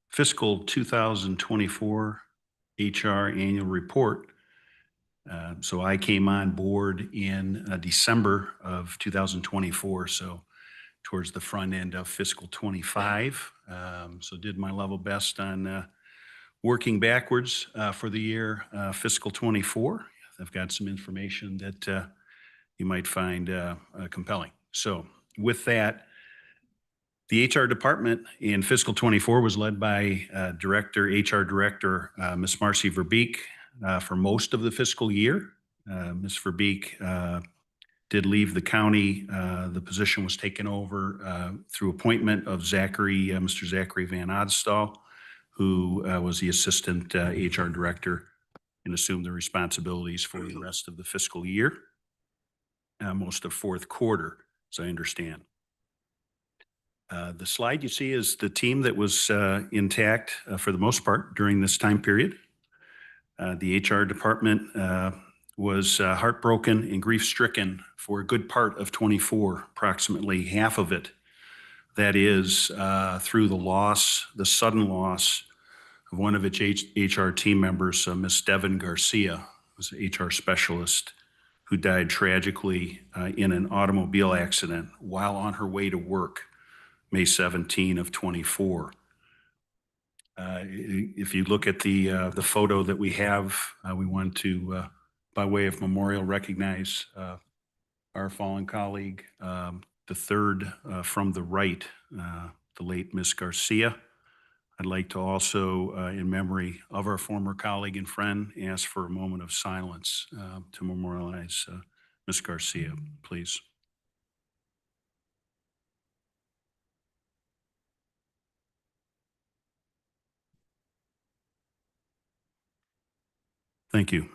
fiscal 2024 HR Annual Report. So I came on board in December of 2024, so towards the front end of fiscal 25. So did my level best on working backwards for the year fiscal 24. I've got some information that you might find compelling. So with that, the HR department in fiscal 24 was led by HR Director, Ms. Marcy Verbeek, for most of the fiscal year. Ms. Verbeek did leave the county. The position was taken over through appointment of Mr. Zachary Van Odstall, who was the Assistant HR Director and assumed the responsibilities for the rest of the fiscal year, most of fourth quarter, as I understand. The slide you see is the team that was intact for the most part during this time period. The HR department was heartbroken and grief-stricken for a good part of 24, approximately half of it. That is through the sudden loss of one of its HR team members, Ms. Devin Garcia, who's an HR specialist who died tragically in an automobile accident while on her way to work, May 17 of 24. If you look at the photo that we have, we want to, by way of memorial, recognize our fallen colleague, the third from the right, the late Miss Garcia. I'd like to also, in memory of our former colleague and friend, ask for a moment of silence to memorialize Miss Garcia, please. Thank you.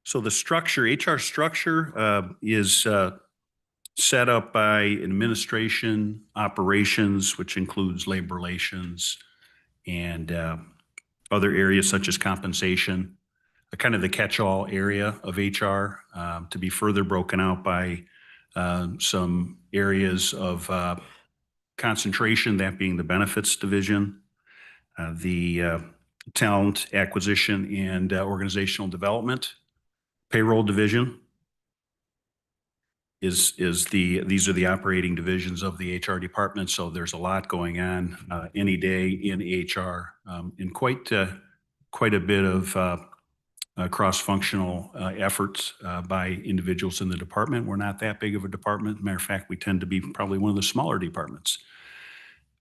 So the structure, HR structure is set up by administration, operations, which includes labor relations and other areas such as compensation, kind of the catch-all area of HR, to be further broken out by some areas of concentration, that being the benefits division, the talent acquisition and organizational development, payroll division, these are the operating divisions of the HR department. So there's a lot going on any day in HR, and quite a bit of cross-functional efforts by individuals in the department. We're not that big of a department. Matter of fact, we tend to be probably one of the smaller departments.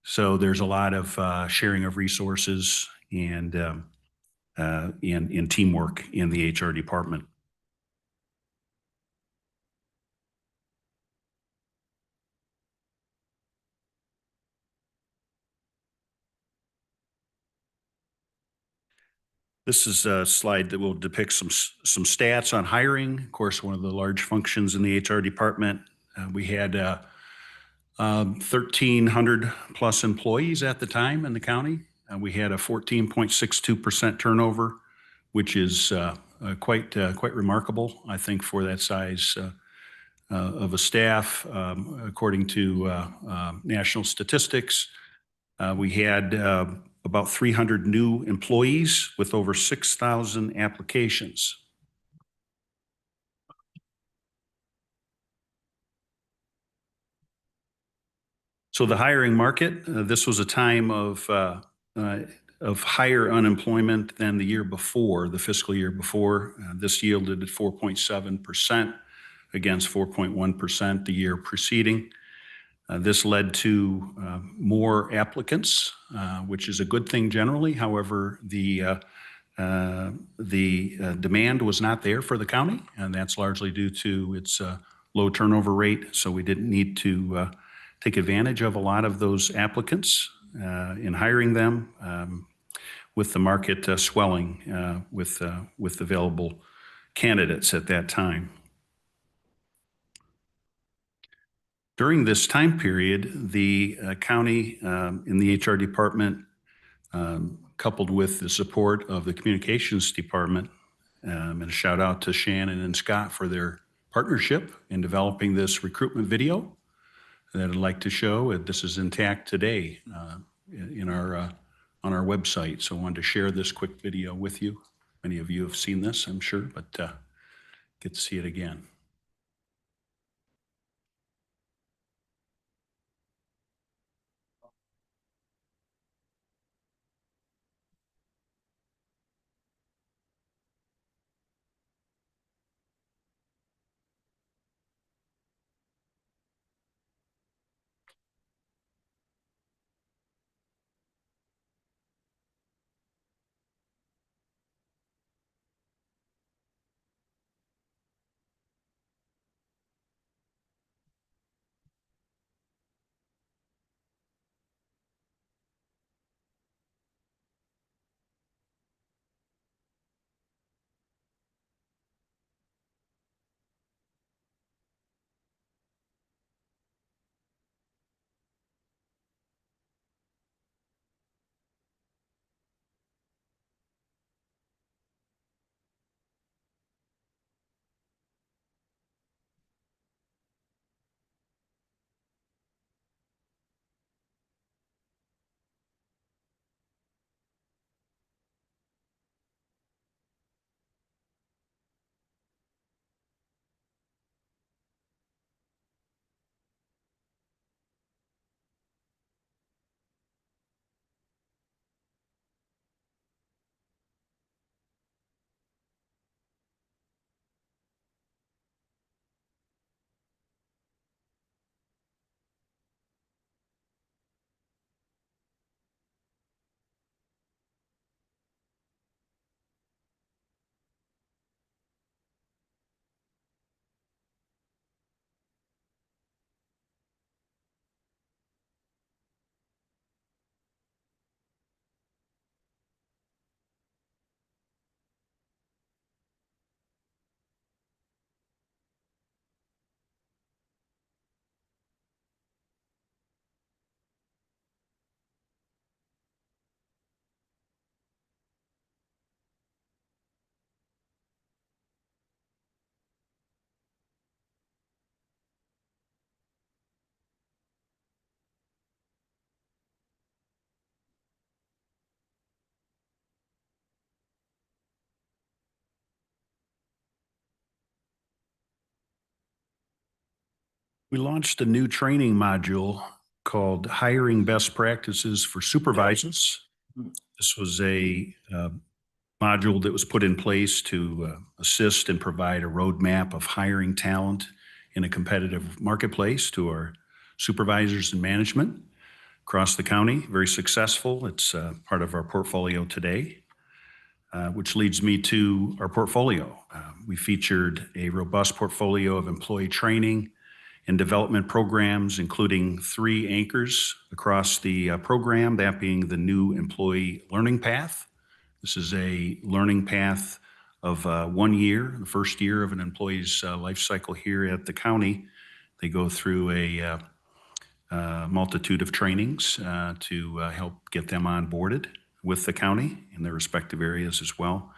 So there's a lot of sharing of resources and teamwork in the HR department. This is a slide that will depict some stats on hiring. Of course, one of the large functions in the HR department. We had 1,300 plus employees at the time in the county. We had a 14.62% turnover, which is quite remarkable, I think, for that size of a staff. According to national statistics, we had about 300 new employees with over 6,000 applications. So the hiring market, this was a time of higher unemployment than the year before, the fiscal year before. This yielded at 4.7% against 4.1% the year preceding. This led to more applicants, which is a good thing generally. However, the demand was not there for the county, and that's largely due to its low turnover rate. So we didn't need to take advantage of a lot of those applicants in hiring them, with the market swelling with available candidates at that time. During this time period, the county in the HR department, coupled with the support of the communications department, and a shout out to Shannon and Scott for their partnership in developing this recruitment video that I'd like to show. This is intact today in our on our website. So I wanted to share this quick video with you. Many of you have seen this, I'm sure, but get to see it again. We launched a new training module called Hiring Best Practices for Supervisors. This was a module that was put in place to assist and provide a roadmap of hiring talent in a competitive marketplace to our supervisors and management across the county. Very successful. It's part of our portfolio today, which leads me to our portfolio. We featured a robust portfolio of employee training and development programs, including 3 anchors across the program, that being the new employee learning path. This is a learning path of 1 year, the first year of an employee's life cycle here at the county. They go through a multitude of trainings to help get them onboarded with the county in their respective areas as well.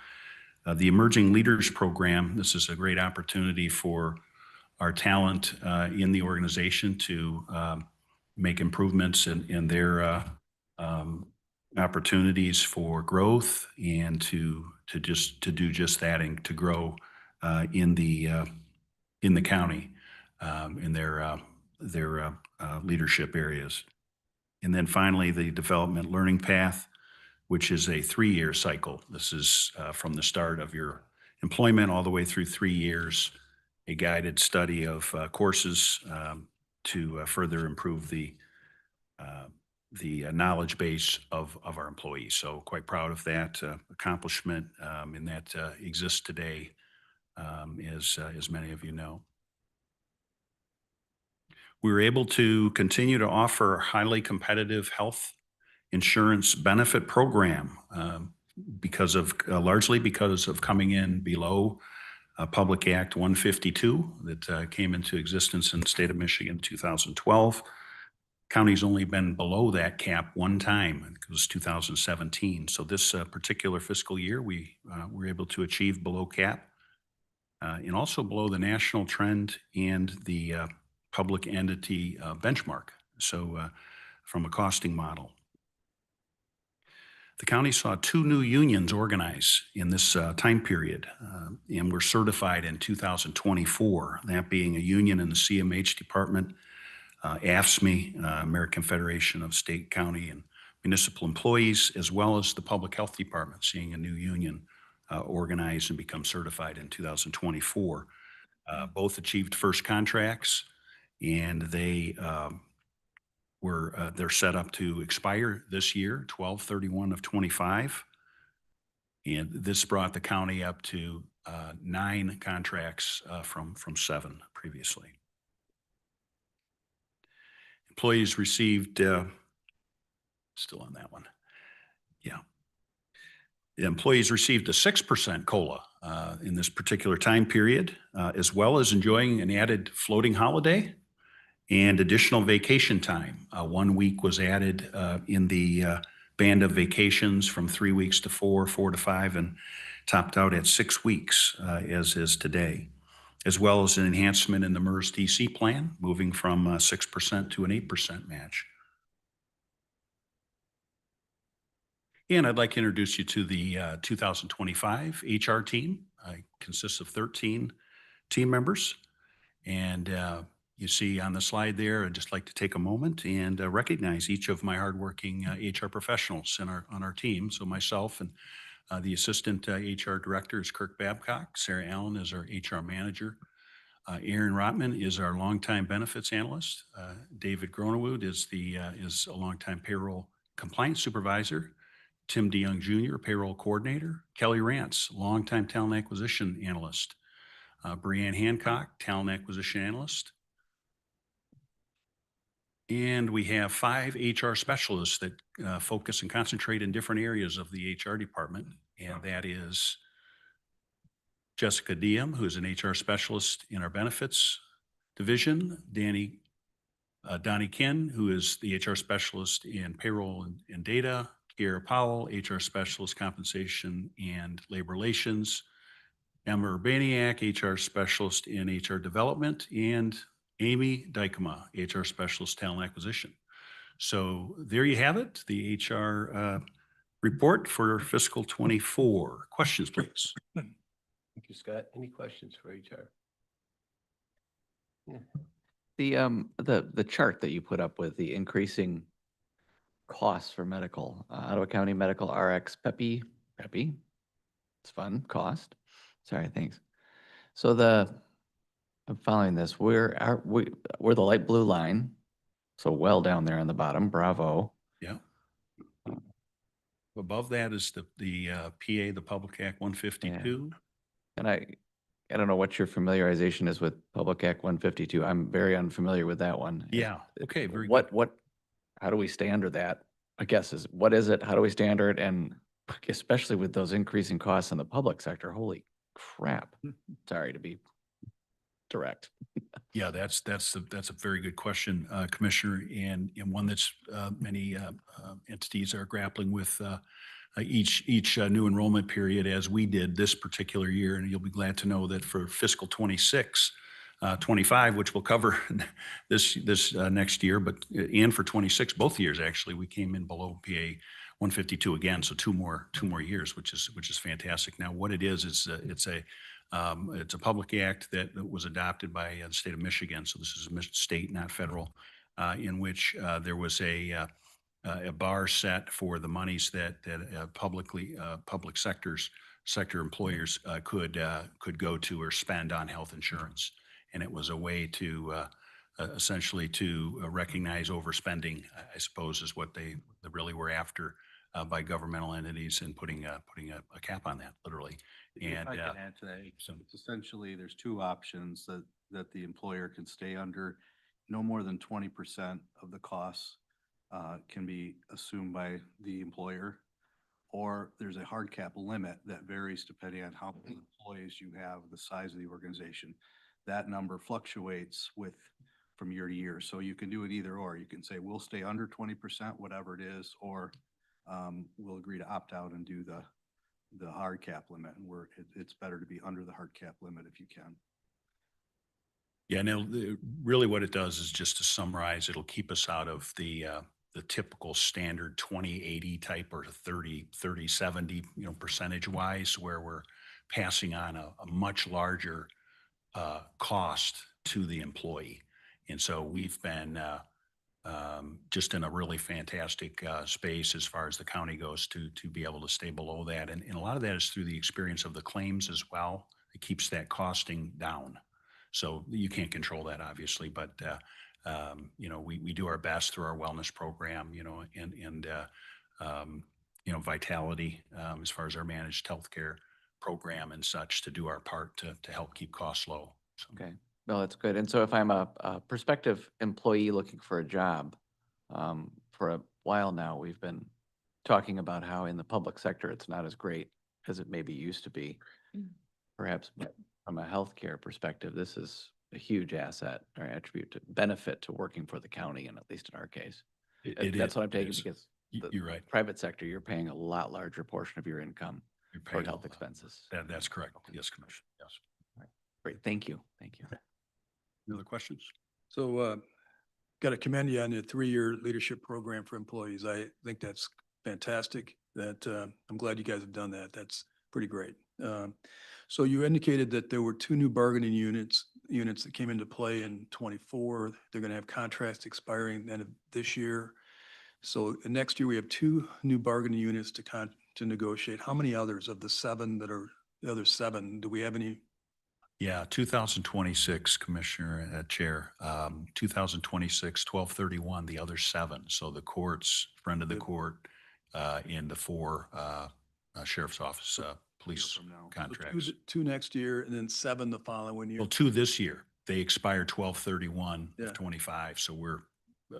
The Emerging Leaders Program, this is a great opportunity for our talent in the organization to make improvements in their opportunities for growth and to do just that and to grow in the county in their leadership areas. And then finally, the Development Learning Path, which is a 3-year cycle. This is from the start of your employment all the way through 3 years, a guided study of courses to further improve the knowledge base of our employees. So quite proud of that accomplishment, and that exists today, as many of you know. We were able to continue to offer a highly competitive health insurance benefit program largely because of coming in below Public Act 152 that came into existence in the state of Michigan in 2012. County's only been below that cap 1 time, I think it was 2017. So this particular fiscal year, we were able to achieve below cap and also below the national trend and the public entity benchmark. So from a costing model. The county saw 2 new unions organize in this time period and were certified in 2024, that being a union in the CMH department, AFSCME, American Federation of State, County, and Municipal Employees, as well as the Public Health Department, seeing a new union organize and become certified in 2024. Both achieved first contracts, and they're set up to expire this year, 12/31/25. And this brought the county up to 9 contracts from 7 previously. Employees received, still on that one. Yeah. The employees received a 6% COLA in this particular time period, as well as enjoying an added floating holiday and additional vacation time. 1 week was added in the band of vacations from 3 weeks to 4, 4 to 5, and topped out at 6 weeks, as is today, as well as an enhancement in the MERS DC plan, moving from 6% to an 8% match. And I'd like to introduce you to the 2025 HR team. It consists of 13 team members. And you see on the slide there, I'd just like to take a moment and recognize each of my hardworking HR professionals on our team. So myself and the assistant HR director is Kirk Babcock. Sarah Allen is our HR manager. Aaron Rotman is our longtime benefits analyst. David Gronewood is a longtime payroll compliance supervisor. Tim DeYoung Jr., payroll coordinator. Kelly Rance, longtime talent acquisition analyst. Brianne Hancock, talent acquisition analyst. And we have 5 HR specialists that focus and concentrate in different areas of the HR department. And that is Jessica Diem, who is an HR specialist in our benefits division. Donnie Ken, who is the HR specialist in payroll and data. Kiera Powell, HR specialist, compensation and labor relations. Emma Urbaniak, HR specialist in HR development, and Amy Dykema, HR specialist, talent acquisition. So there you have it, the HR report for fiscal 24. Questions, please. Thank you, Scott. Any questions for HR? Yeah. The chart that you put up with the increasing costs for medical, Ottawa County Medical RX Peppy, it's fun, cost. Sorry, thanks. So I'm following this, we're the light blue line, so well down there on the bottom, bravo. Yeah. Above that is the PA, the Public Act 152. And I don't know what your familiarization is with Public Act 152. I'm very unfamiliar with that one. Yeah, okay, very good. How do we stay under that? I guess what is it? How do we stay under it? And especially with those increasing costs in the public sector, holy crap. Sorry to be direct. Yeah, that's a very good question, Commissioner, and one that's many entities are grappling with each new enrollment period, as we did this particular year. And you'll be glad to know that for fiscal 26, 25, which we'll cover this next year, but and for 26, both years actually, we came in below PA 152 again, so two more years, which is fantastic. Now, what it is it's a public act that was adopted by the state of Michigan. So this is a state, not federal, in which there was a bar set for the monies that public sector employers could go to or spend on health insurance, and it was a way to essentially to recognize overspending, I suppose, is what they really were after by governmental entities, and putting a cap on that, literally. If And I can add to that, it's essentially, there's two options that the employer can stay under. No more than 20% of the costs can be assumed by the employer, or there's a hard cap limit that varies depending on how many employees you have, the size of the organization. That number fluctuates from year to year. So you can do it either or. You can say, we'll stay under 20%, whatever it is, or we'll agree to opt out and do the hard cap limit. And it's better to be under the hard cap limit if you can. yeah, now really what it does is, just to summarize, it'll keep us out of the typical standard 20-80 type or 30-70, percentage wise, where we're passing on a much larger cost to the employee. And so we've been just in a really fantastic space as far as the county goes to be able to stay below that. And a lot of that is through the experience of the claims as well. It keeps that costing down. So you can't control that, obviously, but we do our best through our wellness program, and Vitality, as far as our managed healthcare program and such, to do our part to help keep costs low. So. Okay, no, that's good. And so if I'm a prospective employee looking for a job, for a while now, we've been talking about how in the public sector, it's not as great as it maybe used to be. Perhaps from a healthcare perspective, this is a huge asset or attribute to benefit to working for the county, and at least in our case. That's what I'm taking, because you're right. Private sector, you're paying a lot larger portion of your income for health expenses. That's correct. Yes, Commissioner. Yes. Great, thank you. Thank you. Any other questions? So got to commend you on the 3-year leadership program for employees. I think that's fantastic. I'm glad you guys have done that. That's pretty great. So you indicated that there were 2 new bargaining units that came into play in 24. They're going to have contracts expiring at the end of this year. So next year we have 2 new bargaining units to negotiate. How many others of the 7 the other 7? Do we have any? Yeah, 2026, Commissioner, Chair, 2026, 12/31, the other 7. So the courts, friend of the court, and the 4 sheriff's office police contracts. So 2 next year, and then 7 the following year. Well, 2 this year. They expire 12/31 of 25. So we're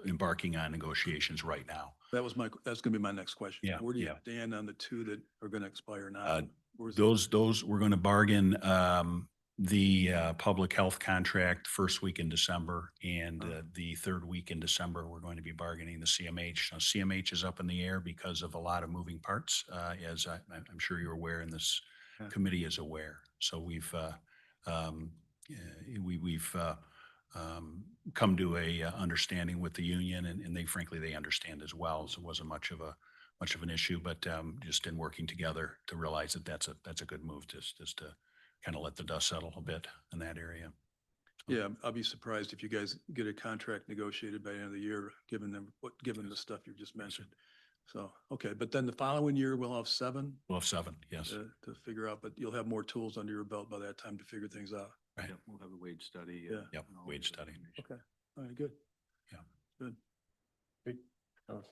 embarking on negotiations right now. That's going to be my next question. Yeah, Where do you yeah. stand on the 2 that are going to expire now? Those we're going to bargain the public health contract first week in December, and the third week in December, we're going to be bargaining the CMH. Now, CMH is up in the air because of a lot of moving parts, as I'm sure you're aware, and this committee is aware. So we've come to a understanding with the union, and they understand as well. So it wasn't much of an issue, but just in working together to realize that that's a good move, just to kind of let the dust settle a bit in that area. Yeah, I'll be surprised if you guys get a contract negotiated by the end of the year, given the stuff you just mentioned. So, okay, but then the following year, we'll have 7 We'll have 7, yes. to figure out, but you'll have more tools under your belt by that time to figure things out. Right. Yep, we'll have a wage study. Yeah. Yep, and all wage the study. information. Okay, all right, good. Yeah. Good. Great. Allison.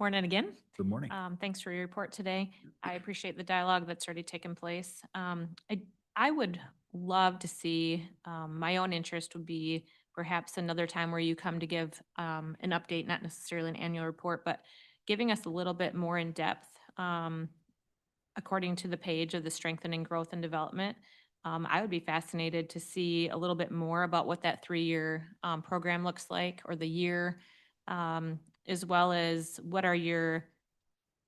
Morning again. Good morning. Thanks for your report today. I appreciate the dialogue that's already taken place. I would love to see, my own interest would be perhaps another time where you come to give an update, not necessarily an annual report, but giving us a little bit more in depth, according to the page of the strengthening growth and development. I would be fascinated to see a little bit more about what that 3-year program looks like, or the year, as well as what are your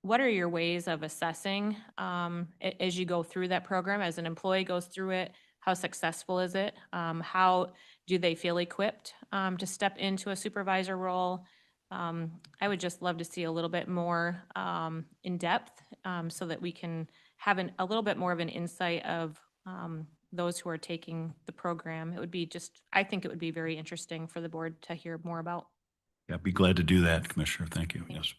ways of assessing as you go through that program, as an employee goes through it? How successful is it? How do they feel equipped to step into a supervisor role? I would just love to see a little bit more in depth, so that we can have a little bit more of an insight of those who are taking the program. It would be I think it would be very interesting for the board to hear more about. Yeah, be glad to do that, Commissioner. Thank you. Yes.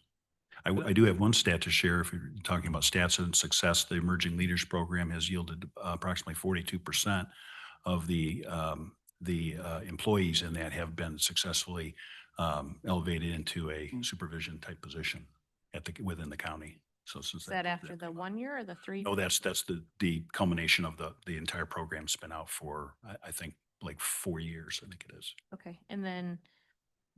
I do have one stat to share. If you're talking about stats and success, the Emerging Leaders Program has yielded approximately 42% of the employees in that have been successfully elevated into a supervision type position within the county. So since Is that after the 1 year or the 3? No, that's the culmination of the entire program's been out for, I think, like 4 years, I think it is. Okay, and then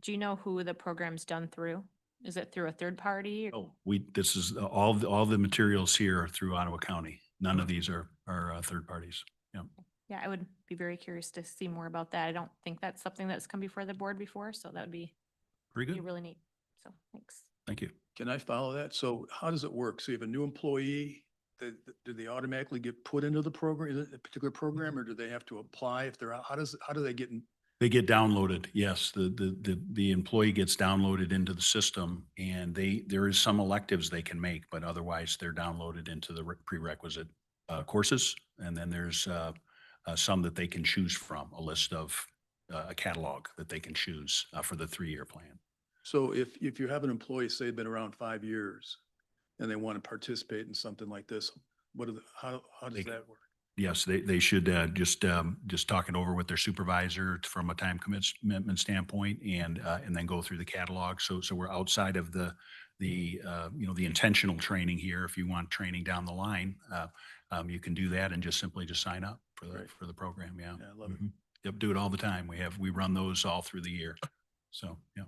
do you know who the program's done through? Is it through a third party? Oh, this is all the materials here are through Ottawa County. None of these are third parties. Yeah. Yeah, I would be very curious to see more about that. I don't think that's something that's come before the board before, so that would be Very good. really neat. So, thanks. Thank you. Can I follow that? So how does it work? So you have a new employee, do they automatically get put into the program, a particular program, or do they have to apply if they're out? How do they get in? They get downloaded. Yes, the employee gets downloaded into the system, and there is some electives they can make, but otherwise they're downloaded into the prerequisite courses. And then there's some that they can choose from, a list of a catalog that they can choose for the 3-year plan. So if you have an employee, say, been around 5 years and they want to participate in something like this, how does that work? Yes, they should just talk it over with their supervisor from a time commitment standpoint, and then go through the catalog. So we're outside of the intentional training here. If you want training down the line, you can do that and just sign up for the program. Yeah, Yeah, I love it. Yep, do it all the time. We run those all through the year. So yeah.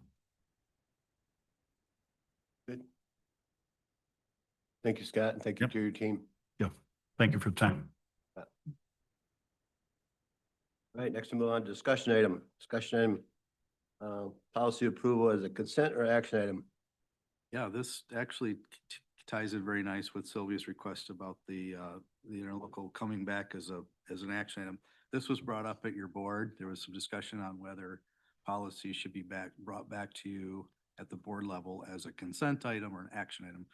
Good. Thank you, Scott, and thank you Yep. to your team. Yeah, thank you for the time. All right, next we move on to discussion item. Policy approval as a consent or action item. Yeah, this actually ties in very nice with Sylvia's request about the interlocal coming back as an action item. This was brought up at your board. There was some discussion on whether policy should be brought back to you at the board level as a consent item or an action item.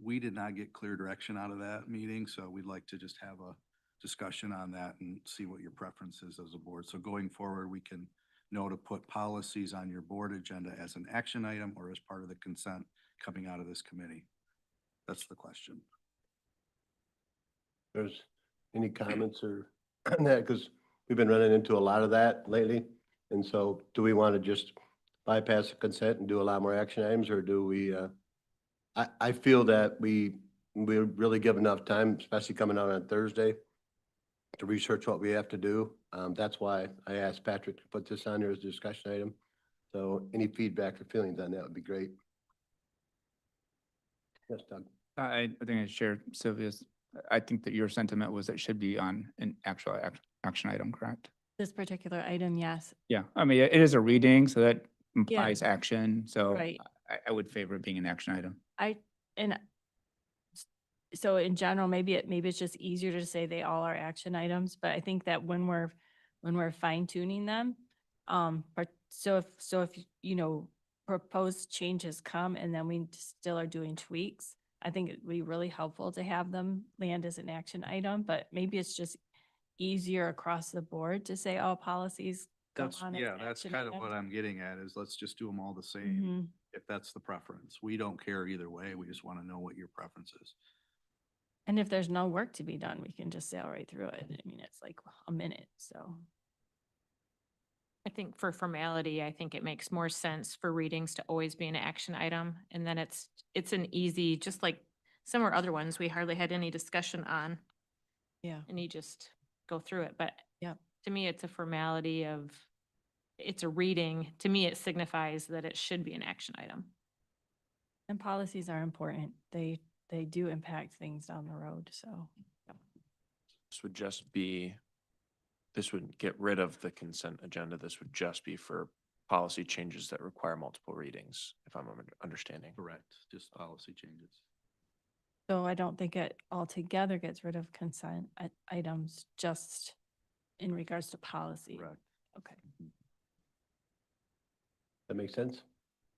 We did not get clear direction out of that meeting, so we'd like to just have a discussion on that and see what your preference is as a board. So going forward, we can know to put policies on your board agenda as an action item or as part of the consent coming out of this committee. That's the question. There's any comments or on that? Because we've been running into a lot of that lately. And so do we want to just bypass the consent and do a lot more action items, or do we, I feel that we really give enough time, especially coming out on Thursday, to research what we have to do. That's why I asked Patrick to put this on there as a discussion item. So any feedback or feelings on that would be great. Yes, Doug. I think I share Sylvia's. I think that your sentiment was that it should be on an actual action item, correct? This particular item, yes. Yeah, I mean, it is a reading, so that implies action. So Right. I would favor it being an action item. So in general, maybe it's just easier to say they all are action items, but I think that when we're fine tuning them, but so if proposed changes come and then we still are doing tweaks, I think it'd be really helpful to have them land as an action item, but maybe it's just easier across the board to say all policies go That's, on as yeah, that's action kind of what items. I'm getting at is let's just do them all the same. Mhm. If that's the preference. We don't care either way. We just want to know what your preference is. And if there's no work to be done, we can just sail right through it. I mean, it's like a minute, so. I think for formality, I think it makes more sense for readings to always be an action item. And then it's an easy, just like some or other ones, we hardly had any discussion on. Yeah. And you just go through it. But Yep. to me, it's a formality of, it's a reading. To me, it signifies that it should be an action item. And policies are important. They do impact things down the road, so. This would just be, this would get rid of the consent agenda. This would just be for policy changes that require multiple readings, if I'm understanding. Correct. Just policy changes. So I don't think it altogether gets rid of consent items, just in regards to policy. Correct. Okay. That makes sense?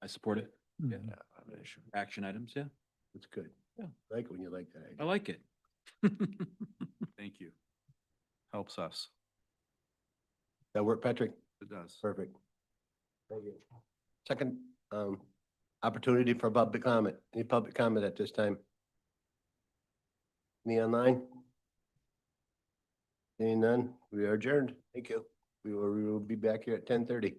I support it. Yeah, Mhm. I have an issue. Action items, yeah. That's good. Yeah. I like it when you like that. I idea. like it. Thank you. Helps us. That work, Patrick? It does. Perfect. Thank you. Second, opportunity for public comment. Any public comment at this time? Any online? Seeing none, we are adjourned. Thank you. We will be back here at 10:30.